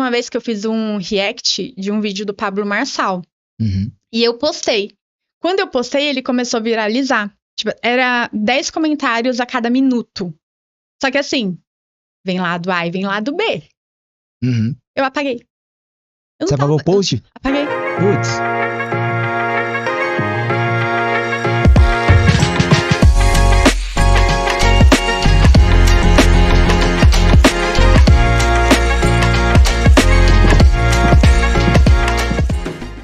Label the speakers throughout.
Speaker 1: uma vez que eu fiz um react de um vídeo do Pablo Marçal.
Speaker 2: Uhum.
Speaker 1: E eu postei. Quando eu postei, ele começou a viralizar. Tipo, era 10 comentários a cada minuto. Só que assim, vem lado A e vem lado B.
Speaker 2: Uhum.
Speaker 1: Eu apaguei. Eu
Speaker 2: Você
Speaker 1: não
Speaker 2: apagou o
Speaker 1: tava-
Speaker 2: post?
Speaker 1: Apaguei.
Speaker 2: Putz.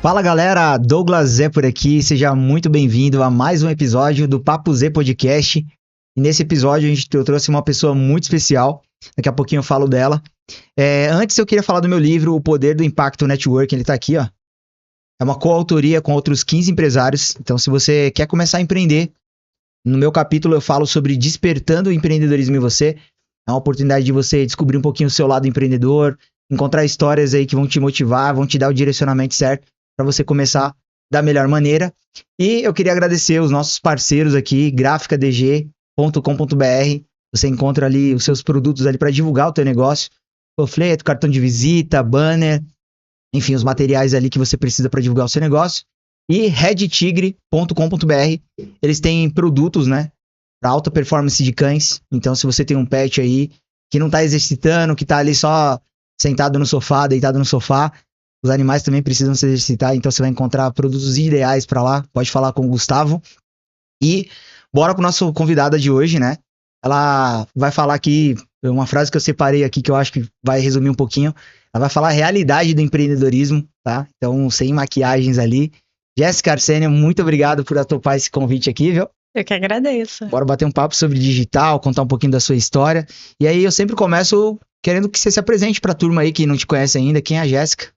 Speaker 2: Fala galera, Douglas Zé por aqui, seja muito bem-vindo a mais um episódio do Papo Z Podcast. E nesse episódio eu trouxe uma pessoa muito especial, daqui a pouquinho eu falo dela. Antes eu queria falar do meu livro, O Poder do Impacto Network, ele tá aqui, ó. É uma coautoria com outros 15 empresários, então se você quer começar a empreender, no meu capítulo eu falo sobre despertando o empreendedorismo em você. É uma oportunidade de você descobrir um pouquinho o seu lado empreendedor, encontrar histórias aí que vão te motivar, vão te dar o direcionamento certo para você começar da melhor maneira. E eu queria agradecer os nossos parceiros aqui, graficadg.com.br. Você encontra ali os seus produtos ali para divulgar o teu negócio, panfleto, cartão de visita, banner, enfim, os materiais ali que você precisa para divulgar o seu negócio. E redtigre.com.br. Eles têm produtos, né, para alta performance de cães. Então, se você tem um pet aí que não tá exercitando, que tá ali só sentado no sofá, deitado no sofá, os animais também precisam se exercitar, então você vai encontrar produtos ideais para lá. Pode falar com o Gustavo. E bora pro nosso convidada de hoje, né? Ela vai falar aqui uma frase que eu separei aqui que eu acho que vai resumir um pouquinho. Ela vai falar a realidade do empreendedorismo, tá? Então, sem maquiagens ali. Jéssica Arsênio, muito obrigado por topar esse convite aqui, viu?
Speaker 1: Eu que agradeço.
Speaker 2: Bora bater um papo sobre digital, contar um pouquinho da sua história. E aí eu sempre começo querendo que você se apresente pra turma aí que não te conhece ainda. Quem é a Jéssica?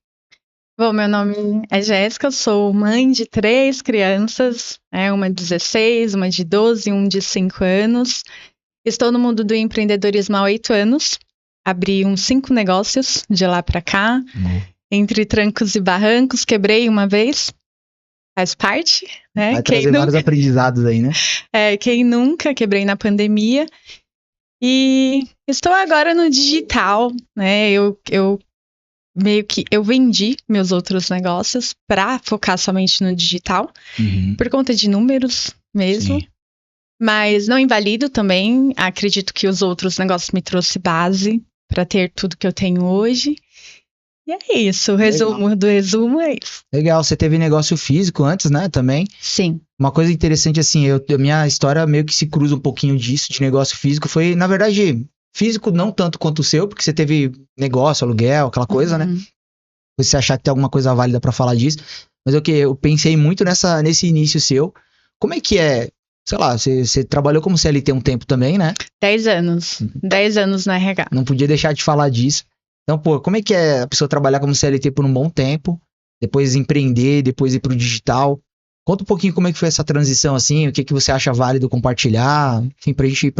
Speaker 1: Bom, meu nome é Jéssica, eu sou mãe de 3 crianças, uma de 16, uma de 12 e um de 5 anos. Estou no mundo do empreendedorismo há 8 anos. Abri uns 5 negócios de lá para cá. Entre trancos e barrancos, quebrei uma vez. Faz parte, né?
Speaker 2: Vai trazer vários aprendizados aí, né?
Speaker 1: Quem nunca, quebrei na pandemia. E estou agora no digital, né? Eu meio que eu vendi meus outros negócios para focar somente no digital, por conta de números mesmo.
Speaker 2: Sim.
Speaker 1: Mas não invalido também. Acredito que os outros negócios me trouxe base para ter tudo que eu tenho hoje. E é isso, o resumo do resumo é isso.
Speaker 2: Legal, você teve negócio físico antes, né, também?
Speaker 1: Sim.
Speaker 2: Uma coisa interessante, assim, minha história meio que se cruza um pouquinho disso, de negócio físico, foi, na verdade, físico não tanto quanto o seu, porque você teve negócio, aluguel, aquela coisa, né? Você achar que tem alguma coisa válida pra falar disso, mas eu pensei muito nesse início seu. Como é que é, sei lá, você trabalhou como CLT um tempo também, né?
Speaker 1: 10 anos. 10 anos na RH.
Speaker 2: Não podia deixar de falar disso. Então, pô, como é que é a pessoa trabalhar como CLT por um bom tempo, depois empreender, depois ir pro digital? Conta um pouquinho como é que foi essa transição, assim, o que você acha válido compartilhar, enfim,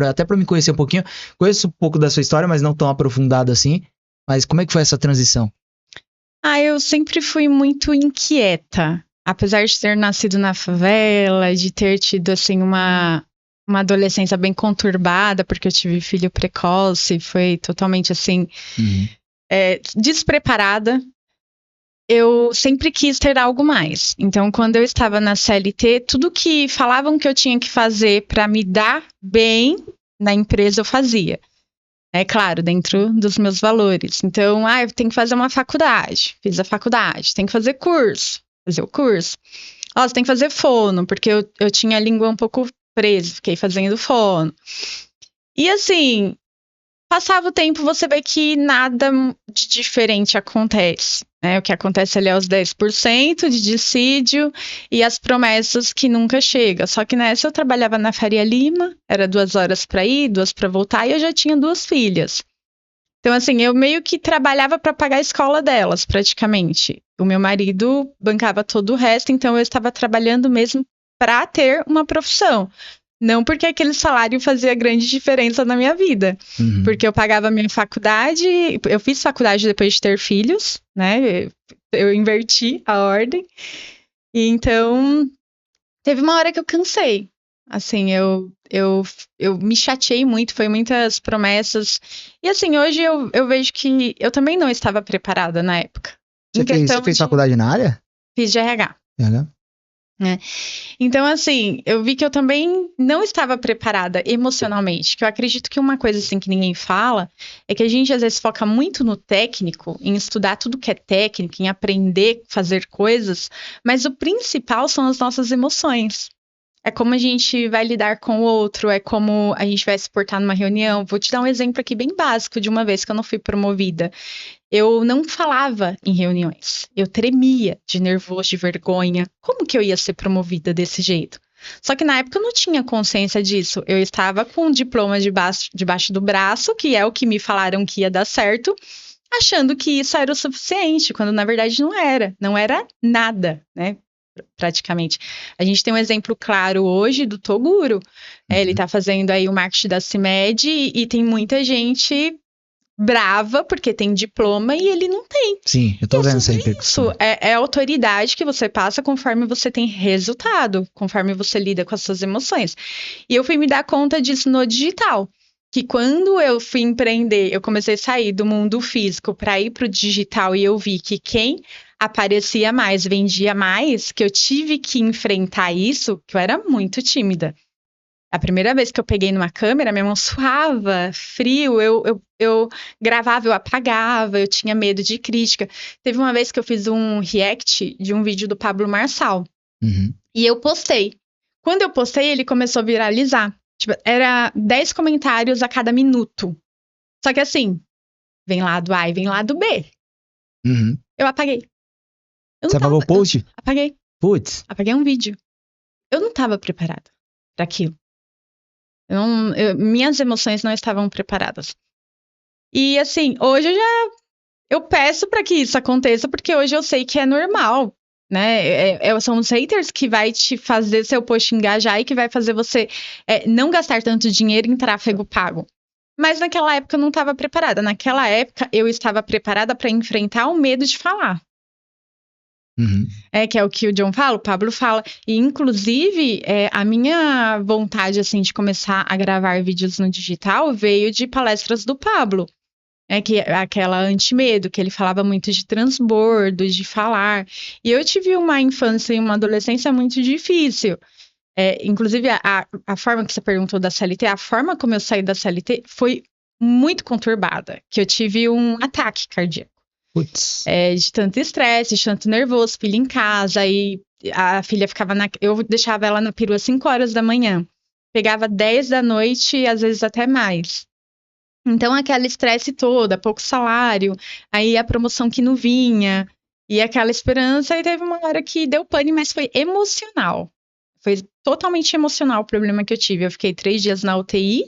Speaker 2: até pra me conhecer um pouquinho. Conheço um pouco da sua história, mas não tão aprofundado assim. Mas como é que foi essa transição?
Speaker 1: Eu sempre fui muito inquieta. Apesar de ter nascido na favela, de ter tido, assim, uma adolescência bem conturbada, porque eu tive filho precoce, foi totalmente, assim, despreparada. Eu sempre quis ter algo mais. Então, quando eu estava na CLT, tudo que falavam que eu tinha que fazer para me dar bem na empresa, eu fazia. É claro, dentro dos meus valores. Então, eu tenho que fazer uma faculdade. Fiz a faculdade. Tem que fazer curso. Fazer o curso. Você tem que fazer fono, porque eu tinha a língua um pouco presa. Fiquei fazendo fono. E assim, passava o tempo, você vê que nada de diferente acontece. O que acontece ali é os 10% de dissídio e as promessas que nunca chegam. Só que nessa eu trabalhava na Faria Lima, era 2 horas para ir, 2 para voltar, e eu já tinha 2 filhas. Então, assim, eu meio que trabalhava para pagar a escola delas, praticamente. O meu marido bancava todo o resto, então eu estava trabalhando mesmo para ter uma profissão. Não porque aquele salário fazia grande diferença na minha vida. Porque eu pagava a minha faculdade, eu fiz faculdade depois de ter filhos, né? Eu inverti a ordem. E então, teve uma hora que eu cansei. Assim, eu me chateei muito, foi muitas promessas. E assim, hoje eu vejo que eu também não estava preparada na época. Em
Speaker 2: Você
Speaker 1: questão
Speaker 2: fez
Speaker 1: de
Speaker 2: faculdade na área?
Speaker 1: fiz de RH.
Speaker 2: É.
Speaker 1: Né? Então, assim, eu vi que eu também não estava preparada emocionalmente. Que eu acredito que uma coisa assim que ninguém fala é que a gente às vezes foca muito no técnico, em estudar tudo que é técnico, em aprender a fazer coisas, mas o principal são as nossas emoções. É como a gente vai lidar com o outro, é como a gente vai se portar numa reunião. Vou te dar um exemplo aqui bem básico de uma vez que eu não fui promovida. Eu não falava em reuniões. Eu tremia de nervoso, de vergonha. Como que eu ia ser promovida desse jeito? Só que na época eu não tinha consciência disso. Eu estava com um diploma debaixo do braço, que é o que me falaram que ia dar certo, achando que isso era o suficiente, quando na verdade não era. Não era nada, né? Praticamente. A gente tem um exemplo claro hoje do Toguro. Ele está fazendo aí o marketing da CIMED e tem muita gente brava porque tem diploma e ele não tem.
Speaker 2: Sim, eu tô
Speaker 1: E
Speaker 2: vendo
Speaker 1: assim,
Speaker 2: essa
Speaker 1: é
Speaker 2: repercussão.
Speaker 1: isso. É a autoridade que você passa conforme você tem resultado, conforme você lida com as suas emoções. E eu fui me dar conta disso no digital. Que quando eu fui empreender, eu comecei a sair do mundo físico para ir para o digital e eu vi que quem aparecia mais, vendia mais, que eu tive que enfrentar isso, que eu era muito tímida. A primeira vez que eu peguei numa câmera, minha mão suava, frio, eu gravava, eu apagava, eu tinha medo de crítica. Teve uma vez que eu fiz um react de um vídeo do Pablo Marçal.
Speaker 2: Uhum.
Speaker 1: E eu postei. Quando eu postei, ele começou a viralizar. Tipo, era 10 comentários a cada minuto. Só que assim, vem lá do A e vem lá do B.
Speaker 2: Uhum.
Speaker 1: Eu apaguei. Eu
Speaker 2: Você
Speaker 1: não
Speaker 2: apagou o
Speaker 1: tava.
Speaker 2: post?
Speaker 1: Apaguei.
Speaker 2: Putz.
Speaker 1: Apaguei um vídeo. Eu não estava preparada para aquilo. Minhas emoções não estavam preparadas. E assim, hoje eu peço para que isso aconteça, porque hoje eu sei que é normal, né? São os haters que vai te fazer seu post engajar e que vai fazer você não gastar tanto dinheiro em tráfego pago. Mas naquela época eu não estava preparada. Naquela época eu estava preparada para enfrentar o medo de falar.
Speaker 2: Uhum.
Speaker 1: Que é o que o John fala, o Pablo fala. E, inclusive, a minha vontade, assim, de começar a gravar vídeos no digital veio de palestras do Pablo. Que é aquela anti-medo, que ele falava muito de transbordo, de falar. E eu tive uma infância e uma adolescência muito difícil. Inclusive, a forma que você perguntou da CLT, a forma como eu saí da CLT foi muito conturbada, que eu tive um ataque cardíaco.
Speaker 2: Putz.
Speaker 1: De tanto estresse, de tanto nervoso, filha em casa, aí a filha ficava eu deixava ela na perua 5 horas da manhã, pegava 10 da noite, às vezes até mais. Então, aquele estresse todo, pouco salário, aí a promoção que não vinha, e aquela esperança, e teve uma hora que deu pane, mas foi emocional. Foi totalmente emocional o problema que eu tive. Eu fiquei 3 dias na UTI,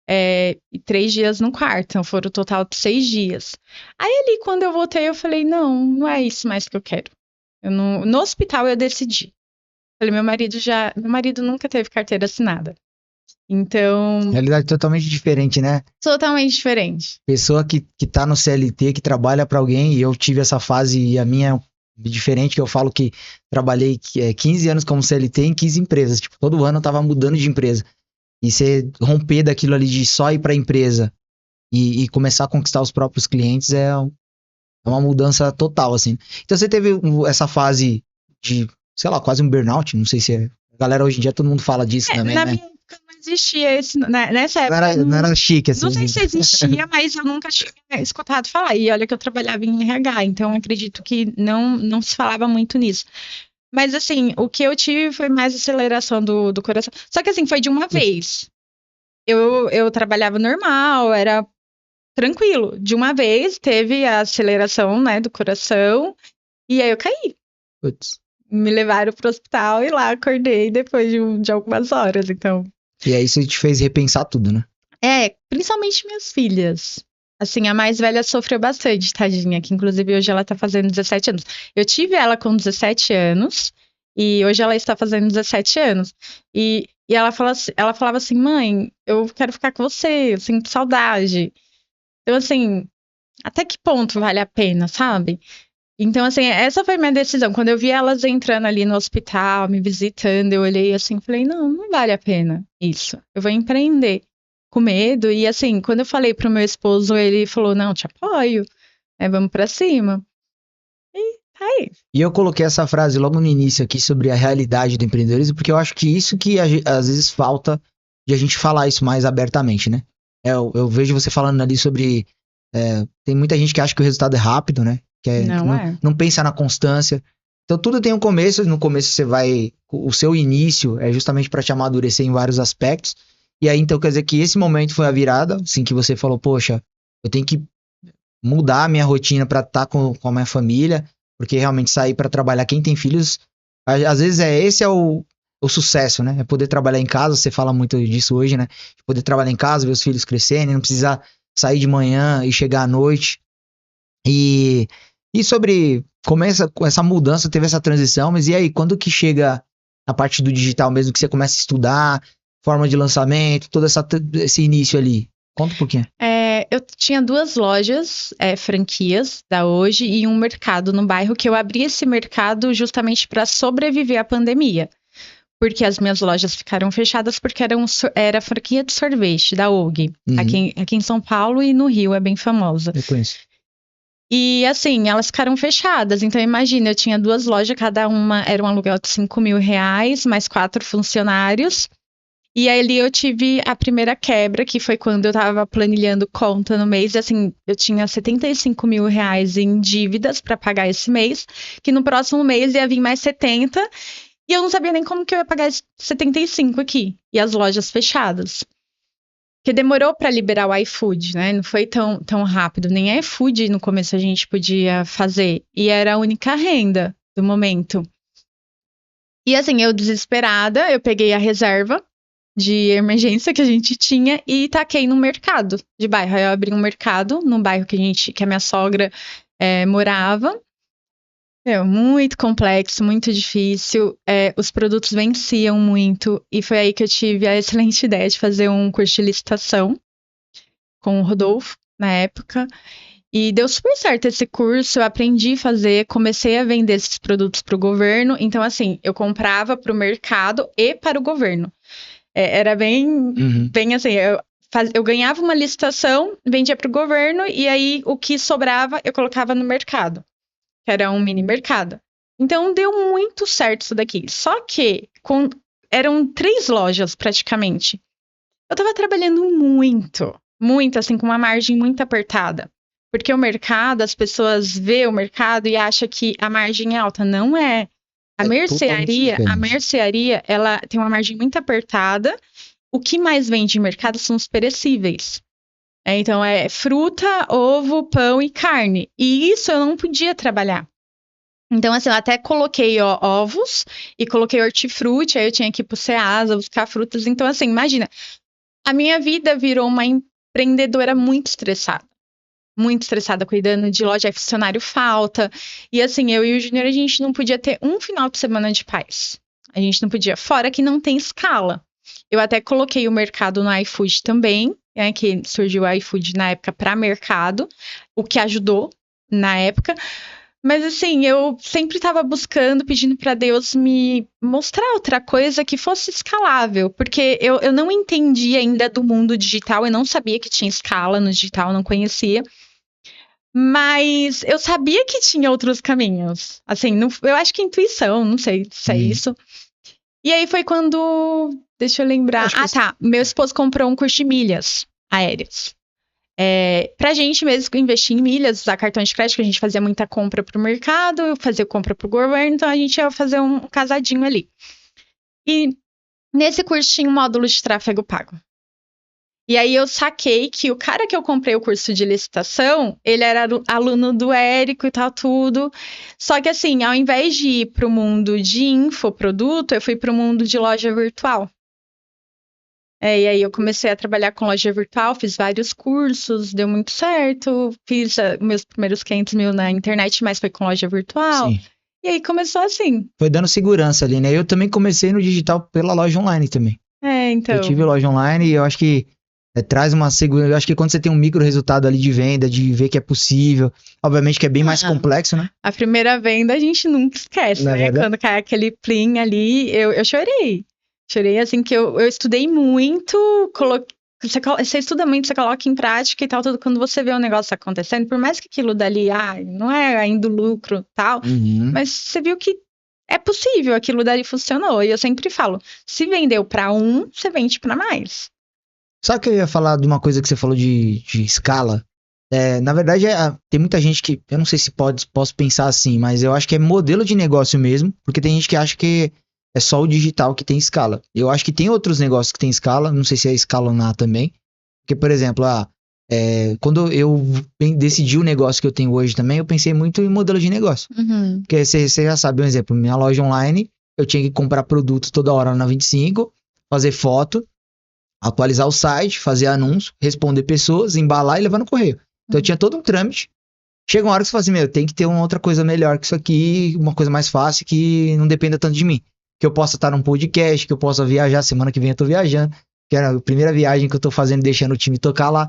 Speaker 1: e 3 dias no quarto, então foram o total de 6 dias. Aí ali, quando eu voltei, eu falei, não é isso mais que eu quero. No hospital eu decidi. Falei, meu marido nunca teve carteira assinada. Então,
Speaker 2: Realidade totalmente diferente, né?
Speaker 1: totalmente diferente.
Speaker 2: Pessoa que tá no CLT, que trabalha pra alguém, e eu tive essa fase, e a minha é diferente, que eu falo que trabalhei 15 anos como CLT em 15 empresas. Tipo, todo ano eu tava mudando de empresa. E você romper daquilo ali de só ir pra empresa e começar a conquistar os próprios clientes é uma mudança total, assim. Então você teve essa fase de, sei lá, quase um burnout, não sei se é. A galera hoje em dia todo mundo fala disso também,
Speaker 1: Na
Speaker 2: né?
Speaker 1: minha época não existia esse. Nessa
Speaker 2: Não
Speaker 1: época.
Speaker 2: era, não era chique, assim.
Speaker 1: Não sei se existia, mas eu nunca tinha escutado falar. E olha que eu trabalhava em RH, então acredito que não se falava muito nisso. Mas assim, o que eu tive foi mais aceleração do coração. Só que assim, foi de uma vez. Eu trabalhava normal, era tranquilo. De uma vez teve a aceleração, né, do coração, e aí eu caí.
Speaker 2: Putz.
Speaker 1: Me levaram pro hospital e lá acordei depois de algumas horas, então.
Speaker 2: E aí isso te fez repensar tudo, né?
Speaker 1: Principalmente minhas filhas. Assim, a mais velha sofreu bastante, tadinha, que inclusive hoje ela tá fazendo 17 anos. Eu tive ela com 17 anos e hoje ela está fazendo 17 anos. E ela falava assim, mãe, eu quero ficar com você, eu sinto saudade. Então, assim, até que ponto vale a pena, sabe? Então, assim, essa foi minha decisão. Quando eu vi elas entrando ali no hospital, me visitando, eu olhei assim e falei, não vale a pena isso. Eu vou empreender com medo. E assim, quando eu falei pro meu esposo, ele falou, não, te apoio, vamos pra cima. E tá aí.
Speaker 2: E eu coloquei essa frase logo no início aqui sobre a realidade do empreendedorismo, porque eu acho que isso que às vezes falta de a gente falar isso mais abertamente, né? Eu vejo você falando ali sobre... tem muita gente que acha que o resultado é rápido, né? Não pensa na constância. Então tudo tem um começo, no começo você vai... O seu início é justamente para te amadurecer em vários aspectos. E aí então quer dizer que esse momento foi a virada, assim que você falou, poxa, eu tenho que mudar a minha rotina para estar com a minha família, porque realmente sair para trabalhar, quem tem filhos, às vezes esse é o sucesso, né? É poder trabalhar em casa, você fala muito disso hoje, né? Poder trabalhar em casa, ver os filhos crescerem, não precisar sair de manhã e chegar à noite. E sobre começa com essa mudança, teve essa transição, mas e aí, quando que chega a parte do digital mesmo, que você começa a estudar, forma de lançamento, todo esse início ali? Conta um pouquinho.
Speaker 1: Eu tinha 2 lojas, franquias da Hoje, e um mercado no bairro, que eu abri esse mercado justamente para sobreviver à pandemia. Porque as minhas lojas ficaram fechadas porque era franquia de sorvete da OG, aqui em São Paulo e no Rio, é bem famosa.
Speaker 2: Eu conheço.
Speaker 1: E assim, elas ficaram fechadas. Então, imagina, eu tinha 2 lojas, cada uma era um aluguel de R$5.000, mais 4 funcionários. E aí ali eu tive a primeira quebra, que foi quando eu tava planilhando conta no mês. E assim, eu tinha R$75.000 em dívidas para pagar esse mês, que no próximo mês ia vir mais 70. E eu não sabia nem como que eu ia pagar esses 75 aqui. E as lojas fechadas. Porque demorou para liberar o iFood, né? Não foi tão rápido. Nem iFood no começo a gente podia fazer. E era a única renda do momento. E assim, eu desesperada, eu peguei a reserva de emergência que a gente tinha e taquei no mercado de bairro. Aí eu abri um mercado no bairro que a minha sogra morava. Muito complexo, muito difícil. Os produtos venciam muito. E foi aí que eu tive a excelente ideia de fazer um curso de licitação com o Rodolfo, na época. E deu super certo esse curso, eu aprendi a fazer, comecei a vender esses produtos para o governo. Então, assim, eu comprava para o mercado e para o governo. Era bem assim, eu ganhava uma licitação, vendia para o governo, e aí o que sobrava eu colocava no mercado, que era um mini mercado. Então deu muito certo isso daqui. Só que eram 3 lojas praticamente. Eu tava trabalhando muito, assim, com uma margem muito apertada. Porque o mercado, as pessoas vê o mercado e acham que a margem é alta. Não é. A mercearia, ela tem uma margem muito apertada. O que mais vende em mercado são os perecíveis. Então, é fruta, ovo, pão e carne. E isso eu não podia trabalhar. Então, assim, eu até coloquei ovos e coloquei hortifruti. Aí eu tinha que ir pro Ceasa buscar frutas. Então, assim, imagina. A minha vida virou uma empreendedora muito estressada. Muito estressada, cuidando de loja, aí funcionário falta. E assim, eu e o Júnior, a gente não podia ter um final de semana de paz. A gente não podia, fora que não tem escala. Eu até coloquei o mercado no iFood também, que surgiu o iFood na época para mercado, o que ajudou na época. Mas assim, eu sempre estava buscando, pedindo para Deus me mostrar outra coisa que fosse escalável, porque eu não entendia ainda do mundo digital, eu não sabia que tinha escala no digital, não conhecia. Mas eu sabia que tinha outros caminhos. Assim, eu acho que intuição, não sei se é isso. E aí foi quando, deixa eu lembrar. Meu esposo comprou um curso de milhas aéreas. Pra gente mesmo investir em milhas, usar cartão de crédito, que a gente fazia muita compra pro mercado, fazia compra pro governo, então a gente ia fazer um casadinho ali. E nesse curso tinha um módulo de tráfego pago. E aí eu saquei que o cara que eu comprei o curso de licitação, ele era aluno do Érico e tal, tudo. Só que assim, ao invés de ir pro mundo de infoproduto, eu fui pro mundo de loja virtual. E aí eu comecei a trabalhar com loja virtual, fiz vários cursos, deu muito certo. Fiz meus primeiros 500 mil na internet, mas foi com loja virtual.
Speaker 2: Sim.
Speaker 1: E aí começou assim.
Speaker 2: Foi dando segurança ali, né? Eu também comecei no digital pela loja online também.
Speaker 1: Então.
Speaker 2: Eu tive loja online e eu acho que traz uma segurança. Eu acho que quando você tem um micro resultado ali de venda, de ver que é possível, obviamente que é bem mais complexo, né?
Speaker 1: A primeira venda a gente nunca esquece,
Speaker 2: Não é
Speaker 1: né?
Speaker 2: verdade?
Speaker 1: Quando cai aquele plim ali, eu chorei. Chorei assim que eu estudei muito, você estuda muito, você coloca em prática e tal, tudo. Quando você vê o negócio acontecendo, por mais que aquilo dali, não é ainda o lucro tal, mas você viu que é possível, aquilo dali funcionou. E eu sempre falo, se vendeu para um, você vende para mais.
Speaker 2: Só que eu ia falar de uma coisa que você falou de escala. Na verdade, tem muita gente que, eu não sei se posso pensar assim, mas eu acho que é modelo de negócio mesmo, porque tem gente que acha que é só o digital que tem escala. Eu acho que tem outros negócios que tem escala, não sei se é escalonar também. Porque, por exemplo, quando eu decidi o negócio que eu tenho hoje também, eu pensei muito em modelo de negócio.
Speaker 1: Uhum.
Speaker 2: Porque você já sabe um exemplo, minha loja online, eu tinha que comprar produtos toda hora na 25, fazer foto, atualizar o site, fazer anúncio, responder pessoas, embalar e levar no correio. Então eu tinha todo um trâmite. Chega uma hora que você fala assim, tem que ter uma outra coisa melhor que isso aqui, uma coisa mais fácil que não dependa tanto de mim. Que eu possa estar num podcast, que eu possa viajar, semana que vem eu tô viajando, que era a primeira viagem que eu tô fazendo, deixando o time tocar lá.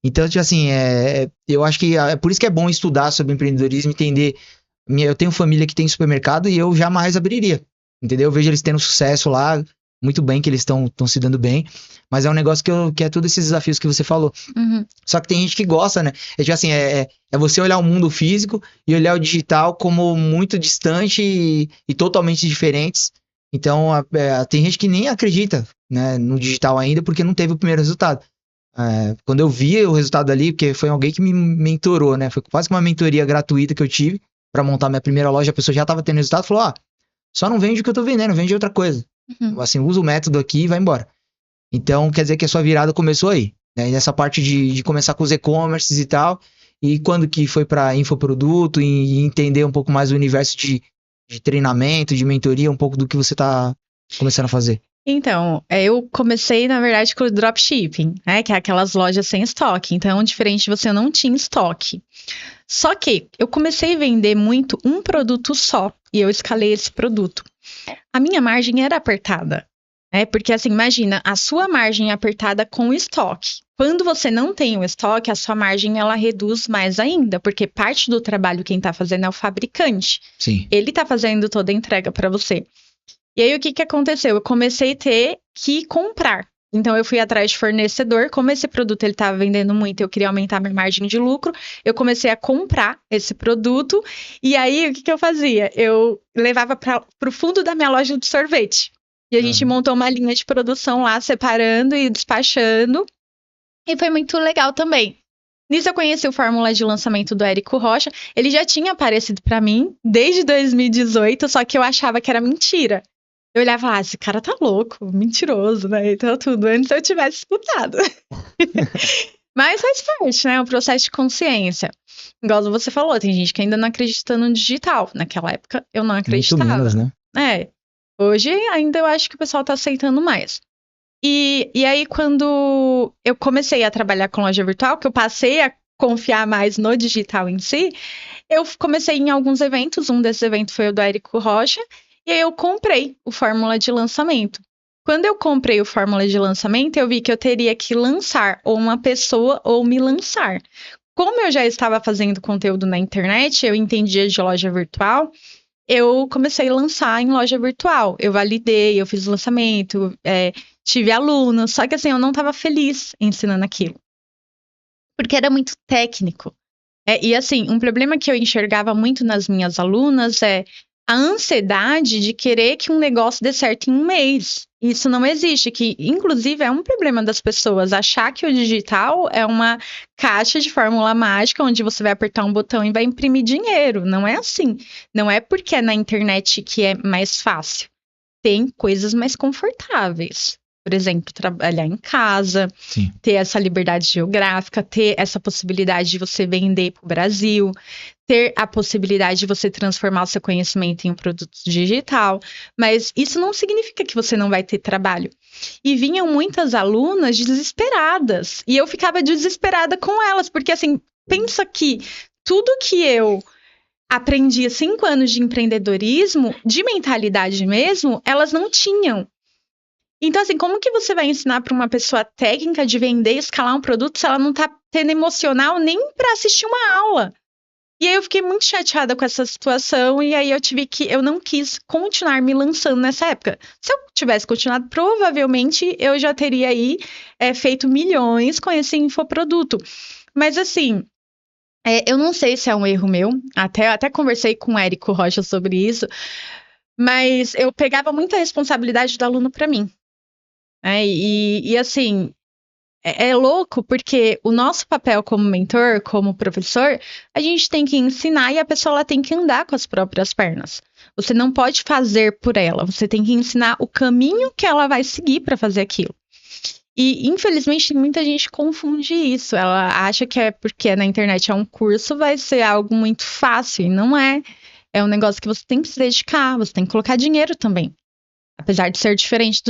Speaker 2: Então, tipo assim, eu acho que é por isso que é bom estudar sobre empreendedorismo, entender. Eu tenho família que tem supermercado e eu jamais abriria, entendeu? Eu vejo eles tendo sucesso lá, muito bem que eles estão se dando bem, mas é um negócio que é todos esses desafios que você falou.
Speaker 1: Uhum.
Speaker 2: Só que tem gente que gosta, né? É tipo assim, é você olhar o mundo físico e olhar o digital como muito distante e totalmente diferentes. Então, tem gente que nem acredita, né, no digital ainda porque não teve o primeiro resultado. Quando eu vi o resultado ali, porque foi alguém que me mentorou, né? Foi quase que uma mentoria gratuita que eu tive para montar minha primeira loja. A pessoa já estava tendo resultado, falou: só não vende o que eu tô vendendo, vende outra coisa.
Speaker 1: Uhum.
Speaker 2: Assim, usa o método aqui e vai embora. Então, quer dizer que a sua virada começou aí, né? Nessa parte de começar com os e-commerces e tal. E quando que foi para infoproduto e entender um pouco mais o universo de treinamento, de mentoria, um pouco do que você tá começando a fazer?
Speaker 1: Então, eu comecei, na verdade, com o dropshipping, né? Que é aquelas lojas sem estoque. Então, diferente, você não tinha estoque. Só que eu comecei a vender muito um produto só. E eu escalei esse produto. A minha margem era apertada. Porque, assim, imagina, a sua margem é apertada com o estoque. Quando você não tem o estoque, a sua margem, ela reduz mais ainda. Porque parte do trabalho quem tá fazendo é o fabricante.
Speaker 2: Sim.
Speaker 1: Ele tá fazendo toda a entrega para você. E aí, o que aconteceu? Eu comecei a ter que comprar. Então, eu fui atrás de fornecedor. Como esse produto ele estava vendendo muito, eu queria aumentar minha margem de lucro. Eu comecei a comprar esse produto. E aí, o que eu fazia? Eu levava para o fundo da minha loja de sorvete. E a gente montou uma linha de produção lá, separando e despachando. E foi muito legal também. Nisso eu conheci o Fórmula de Lançamento do Érico Rocha. Ele já tinha aparecido para mim desde 2018, só que eu achava que era mentira. Eu olhava e falava, esse cara tá louco, mentiroso, né? Então tudo, antes eu tivesse escutado. Mas faz parte, né? O processo de consciência. Igual você falou, tem gente que ainda não acredita no digital. Naquela época eu não acreditava.
Speaker 2: Muito menos, né?
Speaker 1: Hoje ainda eu acho que o pessoal tá aceitando mais. E aí, quando eu comecei a trabalhar com loja virtual, que eu passei a confiar mais no digital em si, eu comecei em alguns eventos. Um desses eventos foi o do Érico Rocha. E aí eu comprei o Fórmula de Lançamento. Quando eu comprei o Fórmula de Lançamento, eu vi que eu teria que lançar ou uma pessoa ou me lançar. Como eu já estava fazendo conteúdo na internet, eu entendia de loja virtual, eu comecei a lançar em loja virtual. Eu validei, eu fiz o lançamento, tive alunos, só que assim, eu não estava feliz ensinando aquilo. Porque era muito técnico. E assim, um problema que eu enxergava muito nas minhas alunas é a ansiedade de querer que um negócio dê certo em um mês. Isso não existe, que inclusive é um problema das pessoas achar que o digital é uma caixa de fórmula mágica onde você vai apertar um botão e vai imprimir dinheiro. Não é assim. Não é porque é na internet que é mais fácil. Tem coisas mais confortáveis. Por exemplo, trabalhar em casa,
Speaker 2: Sim.
Speaker 1: Ter essa liberdade geográfica, ter essa possibilidade de você vender para o Brasil, ter a possibilidade de você transformar o seu conhecimento em um produto digital. Mas isso não significa que você não vai ter trabalho. E vinham muitas alunas desesperadas. E eu ficava desesperada com elas, porque assim, pensa que tudo que eu aprendi 5 anos de empreendedorismo, de mentalidade mesmo, elas não tinham. Então, assim, como que você vai ensinar para uma pessoa técnica de vender e escalar um produto se ela não tá tendo emocional nem para assistir uma aula? E aí eu fiquei muito chateada com essa situação e aí eu não quis continuar me lançando nessa época. Se eu tivesse continuado, provavelmente eu já teria aí feito milhões com esse infoproduto. Mas assim, eu não sei se é um erro meu, até conversei com o Érico Rocha sobre isso, mas eu pegava muita responsabilidade do aluno para mim. E assim, é louco porque o nosso papel como mentor, como professor, a gente tem que ensinar e a pessoa ela tem que andar com as próprias pernas. Você não pode fazer por ela, você tem que ensinar o caminho que ela vai seguir para fazer aquilo. E, infelizmente, muita gente confunde isso. Ela acha que é porque na internet é um curso, vai ser algo muito fácil. E não é. É um negócio que você tem que se dedicar, você tem que colocar dinheiro também. Apesar de ser diferente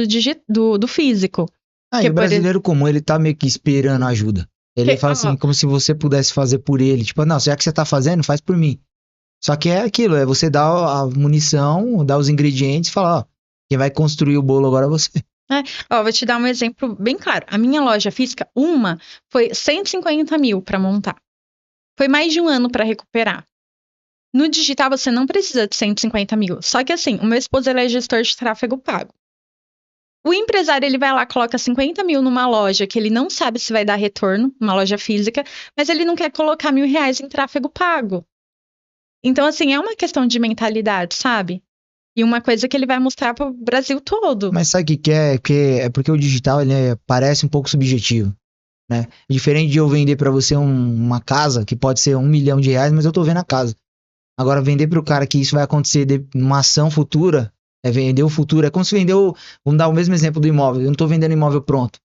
Speaker 1: do físico.
Speaker 2: E o brasileiro comum, ele tá meio que esperando ajuda. Ele fala assim, como se você pudesse fazer por ele. Tipo, não, já que você tá fazendo, faz por mim. Só que é aquilo, é você dar a munição, dar os ingredientes e falar, ó, quem vai construir o bolo agora é você.
Speaker 1: Vou te dar um exemplo bem claro. A minha loja física, foi 150 mil para montar. Foi mais de um ano para recuperar. No digital, você não precisa de 150 mil. Só que assim, o meu esposo ele é gestor de tráfego pago. O empresário, ele vai lá, coloca 50 mil numa loja que ele não sabe se vai dar retorno, uma loja física, mas ele não quer colocar R$1.000 em tráfego pago. Então, assim, é uma questão de mentalidade, sabe? E uma coisa que ele vai mostrar para o Brasil todo.
Speaker 2: Mas sabe o que é? É porque o digital, ele parece um pouco subjetivo, né? Diferente de eu vender para você uma casa, que pode ser R$1 milhão, mas eu tô vendo a casa. Agora, vender pro cara que isso vai acontecer numa ação futura, vender o futuro. É como se vendeu, vamos dar o mesmo exemplo do imóvel. Eu não tô vendendo imóvel pronto.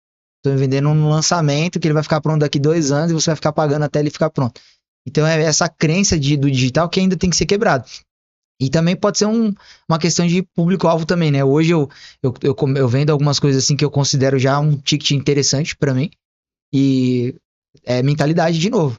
Speaker 2: Tô vendendo um lançamento que ele vai ficar pronto daqui 2 anos e você vai ficar pagando até ele ficar pronto. Então é essa crença do digital que ainda tem que ser quebrado. E também pode ser uma questão de público-alvo também, né? Hoje eu vendo algumas coisas assim que eu considero já um ticket interessante para mim. E é mentalidade de novo.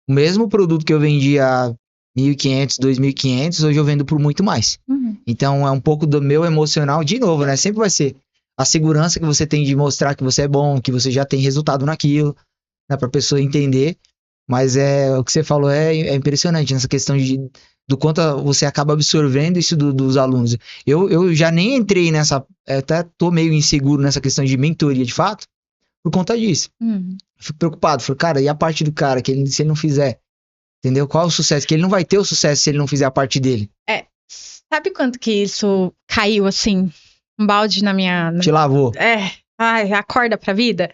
Speaker 2: O mesmo produto que eu vendia 1.500, 2.500, hoje eu vendo por muito mais.
Speaker 1: Uhum.
Speaker 2: Então é um pouco do meu emocional, de novo, né? Sempre vai ser a segurança que você tem de mostrar que você é bom, que você já tem resultado naquilo, né? Pra pessoa entender. Mas o que você falou é impressionante nessa questão do quanto você acaba absorvendo isso dos alunos. Eu já nem entrei nessa, até tô meio inseguro nessa questão de mentoria de fato, por conta disso.
Speaker 1: Uhum.
Speaker 2: Fico preocupado, falei, cara, e a parte do cara, que se ele não fizer? Entendeu? Qual é o sucesso? Que ele não vai ter o sucesso se ele não fizer a parte dele.
Speaker 1: Sabe quanto que isso caiu, assim, um balde na minha...
Speaker 2: Te lavou.
Speaker 1: Acorda pra vida.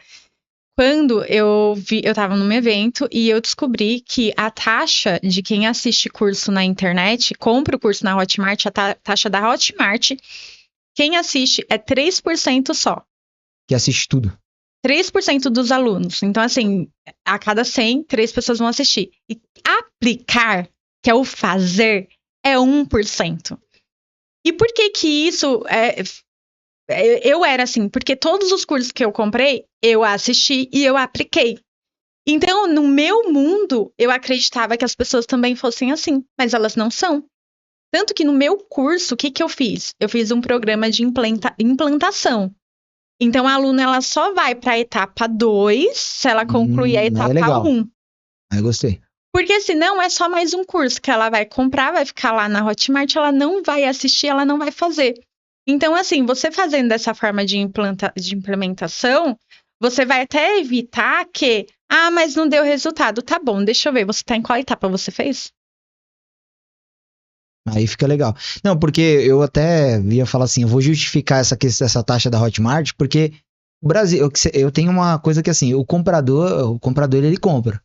Speaker 1: Quando eu tava num evento e eu descobri que a taxa de quem assiste curso na internet, compra o curso na Hotmart, a taxa da Hotmart, quem assiste é 3% só.
Speaker 2: Que assiste tudo.
Speaker 1: 3% dos alunos. Então, assim, a cada 100, 3 pessoas vão assistir. E aplicar, que é o fazer, é 1%. E por que que isso eu era assim? Porque todos os cursos que eu comprei, eu assisti e eu apliquei. Então, no meu mundo, eu acreditava que as pessoas também fossem assim, mas elas não são. Tanto que no meu curso, o que que eu fiz? Eu fiz um programa de implantação. Então, a aluna ela só vai para a etapa 2 se ela concluir a etapa 1.
Speaker 2: Aí gostei.
Speaker 1: Porque senão é só mais um curso que ela vai comprar, vai ficar lá na Hotmart, ela não vai assistir, ela não vai fazer. Então, assim, você fazendo dessa forma de implementação, você vai até evitar que, mas não deu resultado. Tá bom, deixa eu ver, você tá em qual etapa você fez?
Speaker 2: Aí fica legal. Não, porque eu até ia falar assim, eu vou justificar essa taxa da Hotmart, porque o Brasil, eu tenho uma coisa que assim, o comprador ele compra.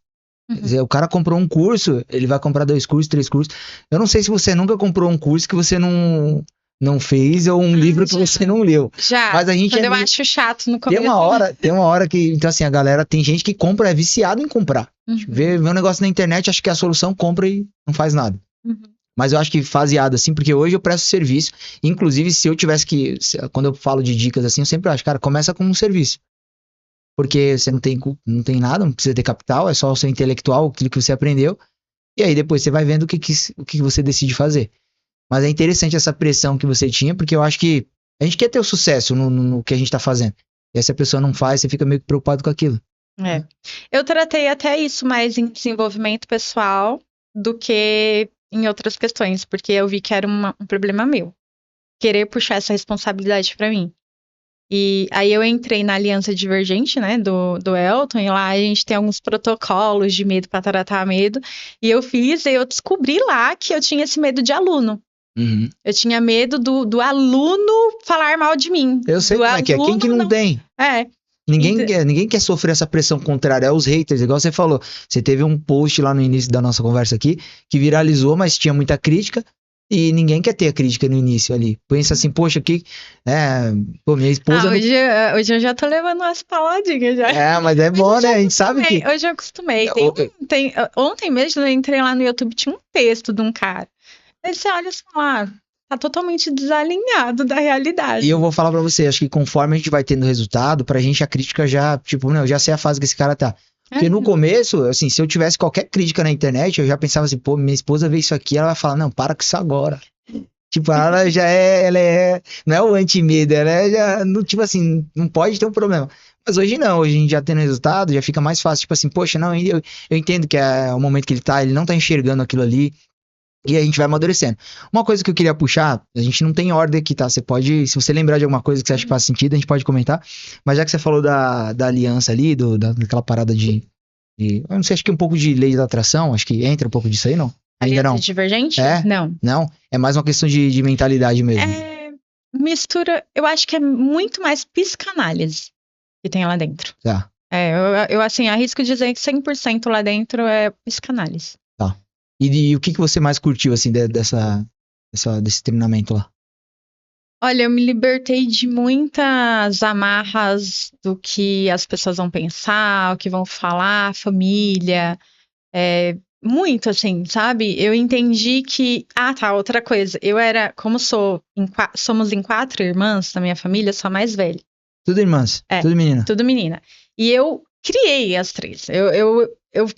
Speaker 1: Uhum.
Speaker 2: Quer dizer, o cara comprou um curso, ele vai comprar 2 cursos, 3 cursos. Eu não sei se você nunca comprou um curso que você não fez ou um livro que você não leu.
Speaker 1: Já,
Speaker 2: mas a gente
Speaker 1: quando eu acho chato no começo.
Speaker 2: Tem uma hora que, então assim, a galera, tem gente que compra, é viciado em comprar.
Speaker 1: Uhum.
Speaker 2: Vê um negócio na internet, acha que é a solução, compra e não faz nada.
Speaker 1: Uhum.
Speaker 2: Mas eu acho que faseado assim, porque hoje eu presto serviço, inclusive se eu tivesse quando eu falo de dicas assim, eu sempre acho, cara, começa com um serviço. Porque você não tem nada, não precisa ter capital, é só o seu intelectual, aquilo que você aprendeu, e aí depois você vai vendo o que você decide fazer. Mas é interessante essa pressão que você tinha, porque eu acho que A gente quer ter o sucesso no que a gente tá fazendo. E aí, se a pessoa não faz, você fica meio que preocupado com aquilo.
Speaker 1: É. Eu tratei até isso mais em desenvolvimento pessoal do que em outras questões, porque eu vi que era um problema meu. Querer puxar essa responsabilidade pra mim. E aí eu entrei na Aliança Divergente, né, do Elton, e lá a gente tem alguns protocolos de medo pra tratar medo. E eu descobri lá que eu tinha esse medo de aluno.
Speaker 2: Uhum.
Speaker 1: Eu tinha medo do aluno falar mal de mim.
Speaker 2: Eu sei
Speaker 1: Do
Speaker 2: como é que é. Quem que não tem?
Speaker 1: É.
Speaker 2: Ninguém quer sofrer essa pressão contrária. É os haters, igual você falou. Você teve um post lá no início da nossa conversa aqui que viralizou, mas tinha muita crítica. E ninguém quer ter a crítica no início ali. Pensa assim, poxa, pô, minha esposa.
Speaker 1: Hoje eu já tô levando umas paladinhas já.
Speaker 2: É, mas é bom, né? A gente sabe que.
Speaker 1: Hoje eu acostumei. Ontem mesmo eu entrei lá no YouTube, tinha um texto de um cara. Aí você olha e fala, tá totalmente desalinhado da realidade.
Speaker 2: E eu vou falar pra você, acho que conforme a gente vai tendo resultado, pra gente a crítica já, tipo, não, eu já sei a fase que esse cara tá. Porque no começo, assim, se eu tivesse qualquer crítica na internet, eu já pensava assim, pô, minha esposa vê isso aqui, ela vai falar, não, para com isso agora. Tipo, ela já não é o anti-medo, não, tipo assim, não pode ter um problema. Mas hoje não, hoje a gente já tendo resultado, já fica mais fácil, tipo assim, poxa, não, eu entendo que é o momento que ele não tá enxergando aquilo ali, e a gente vai amadurecendo. Uma coisa que eu queria puxar, a gente não tem ordem aqui, tá? Você pode, se você lembrar de alguma coisa que você acha que faz sentido, a gente pode comentar. Mas já que você falou da aliança ali, daquela parada eu não sei, acho que um pouco de lei da atração, acho que entra um pouco disso aí, não? Ainda
Speaker 1: Aliança
Speaker 2: não.
Speaker 1: Divergente?
Speaker 2: É?
Speaker 1: Não.
Speaker 2: Não? É mais uma questão de mentalidade mesmo.
Speaker 1: Mistura, eu acho que é muito mais psicanálise que tem lá dentro.
Speaker 2: Tá.
Speaker 1: Eu assim, arrisco dizer que 100% lá dentro é psicanálise.
Speaker 2: Tá. E o que você mais curtiu, assim, desse treinamento lá?
Speaker 1: Olha, eu me libertei de muitas amarras do que as pessoas vão pensar, o que vão falar, família, muito assim, sabe? Eu entendi que, outra coisa, somos em 4 irmãs na minha família, sou a mais velha.
Speaker 2: Tudo irmãs? Tudo menina?
Speaker 1: Tudo menina. E eu criei as 3.